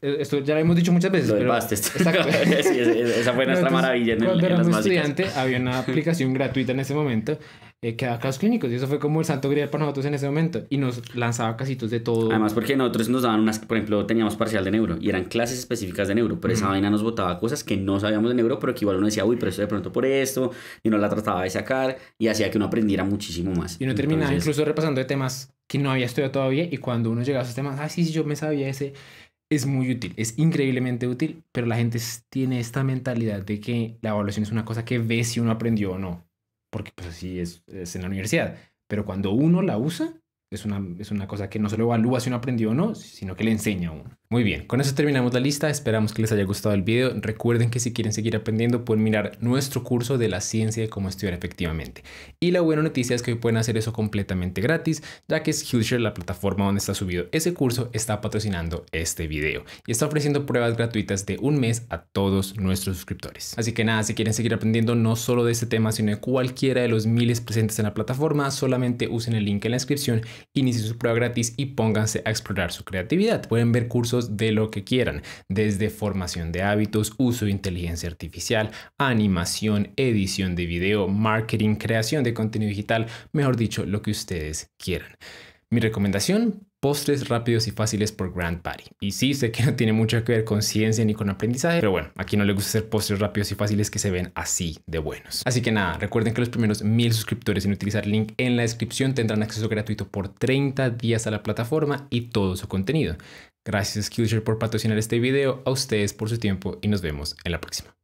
esto ya lo hemos dicho muchas veces, Lo del pero Bastet. exacto. Sí, esa fue nuestra Entonces, maravilla en cuando las éramos básicas. estudiante, había una aplicación gratuita en ese momento que daba casos clínicos, y eso fue como el santo grial para nosotros en ese momento, y nos lanzaba casitos de todo. Además, porque nosotros nos daban unas, por ejemplo, teníamos parcial de neuro y eran clases específicas de neuro, pero esa vaina nos botaba cosas que no sabíamos de neuro, pero que igual uno decía, uy, pero esto de pronto por esto, y uno la trataba de sacar y hacía que uno aprendiera muchísimo más. Y uno terminaba Entonces, incluso repasando de temas que no había estudiado todavía, y cuando uno llegaba a esos temas, sí, yo me sabía ese. Es muy útil, es increíblemente útil, pero la gente tiene esta mentalidad de que la evaluación es una cosa que ve si uno aprendió o no, porque pues así es en la universidad, pero cuando uno la usa, es una cosa que no solo evalúa si uno aprendió o no, sino que le enseña a uno. Muy bien, con eso terminamos la lista, esperamos que les haya gustado el video. Recuerden que si quieren seguir aprendiendo pueden mirar nuestro curso de la ciencia de cómo estudiar efectivamente. Y la buena noticia es que pueden hacer eso completamente gratis, ya que Skillshare, la plataforma donde está subido ese curso, está patrocinando este video y está ofreciendo pruebas gratuitas de un mes a todos nuestros suscriptores. Así que nada, si quieren seguir aprendiendo no solo de este tema, sino de cualquiera de los miles presentes en la plataforma, solamente usen el link en la descripción, inicien su prueba gratis y pónganse a explorar su creatividad. Pueden ver cursos de lo que quieran, desde formación de hábitos, uso de inteligencia artificial, animación, edición de video, marketing, creación de contenido digital, mejor dicho, lo que ustedes quieran. Mi recomendación: postres rápidos y fáciles por Grand Patty. Y sí, sé que no tiene mucho que ver con ciencia ni con aprendizaje, pero bueno, aquí no le gusta hacer postres rápidos y fáciles que se ven así de buenos. Así que nada, recuerden que los primeros 1000 suscriptores sin utilizar el link en la descripción tendrán acceso gratuito por 30 días a la plataforma y todo su contenido. Gracias Skillshare por patrocinar este video, a ustedes por su tiempo y nos vemos en la próxima.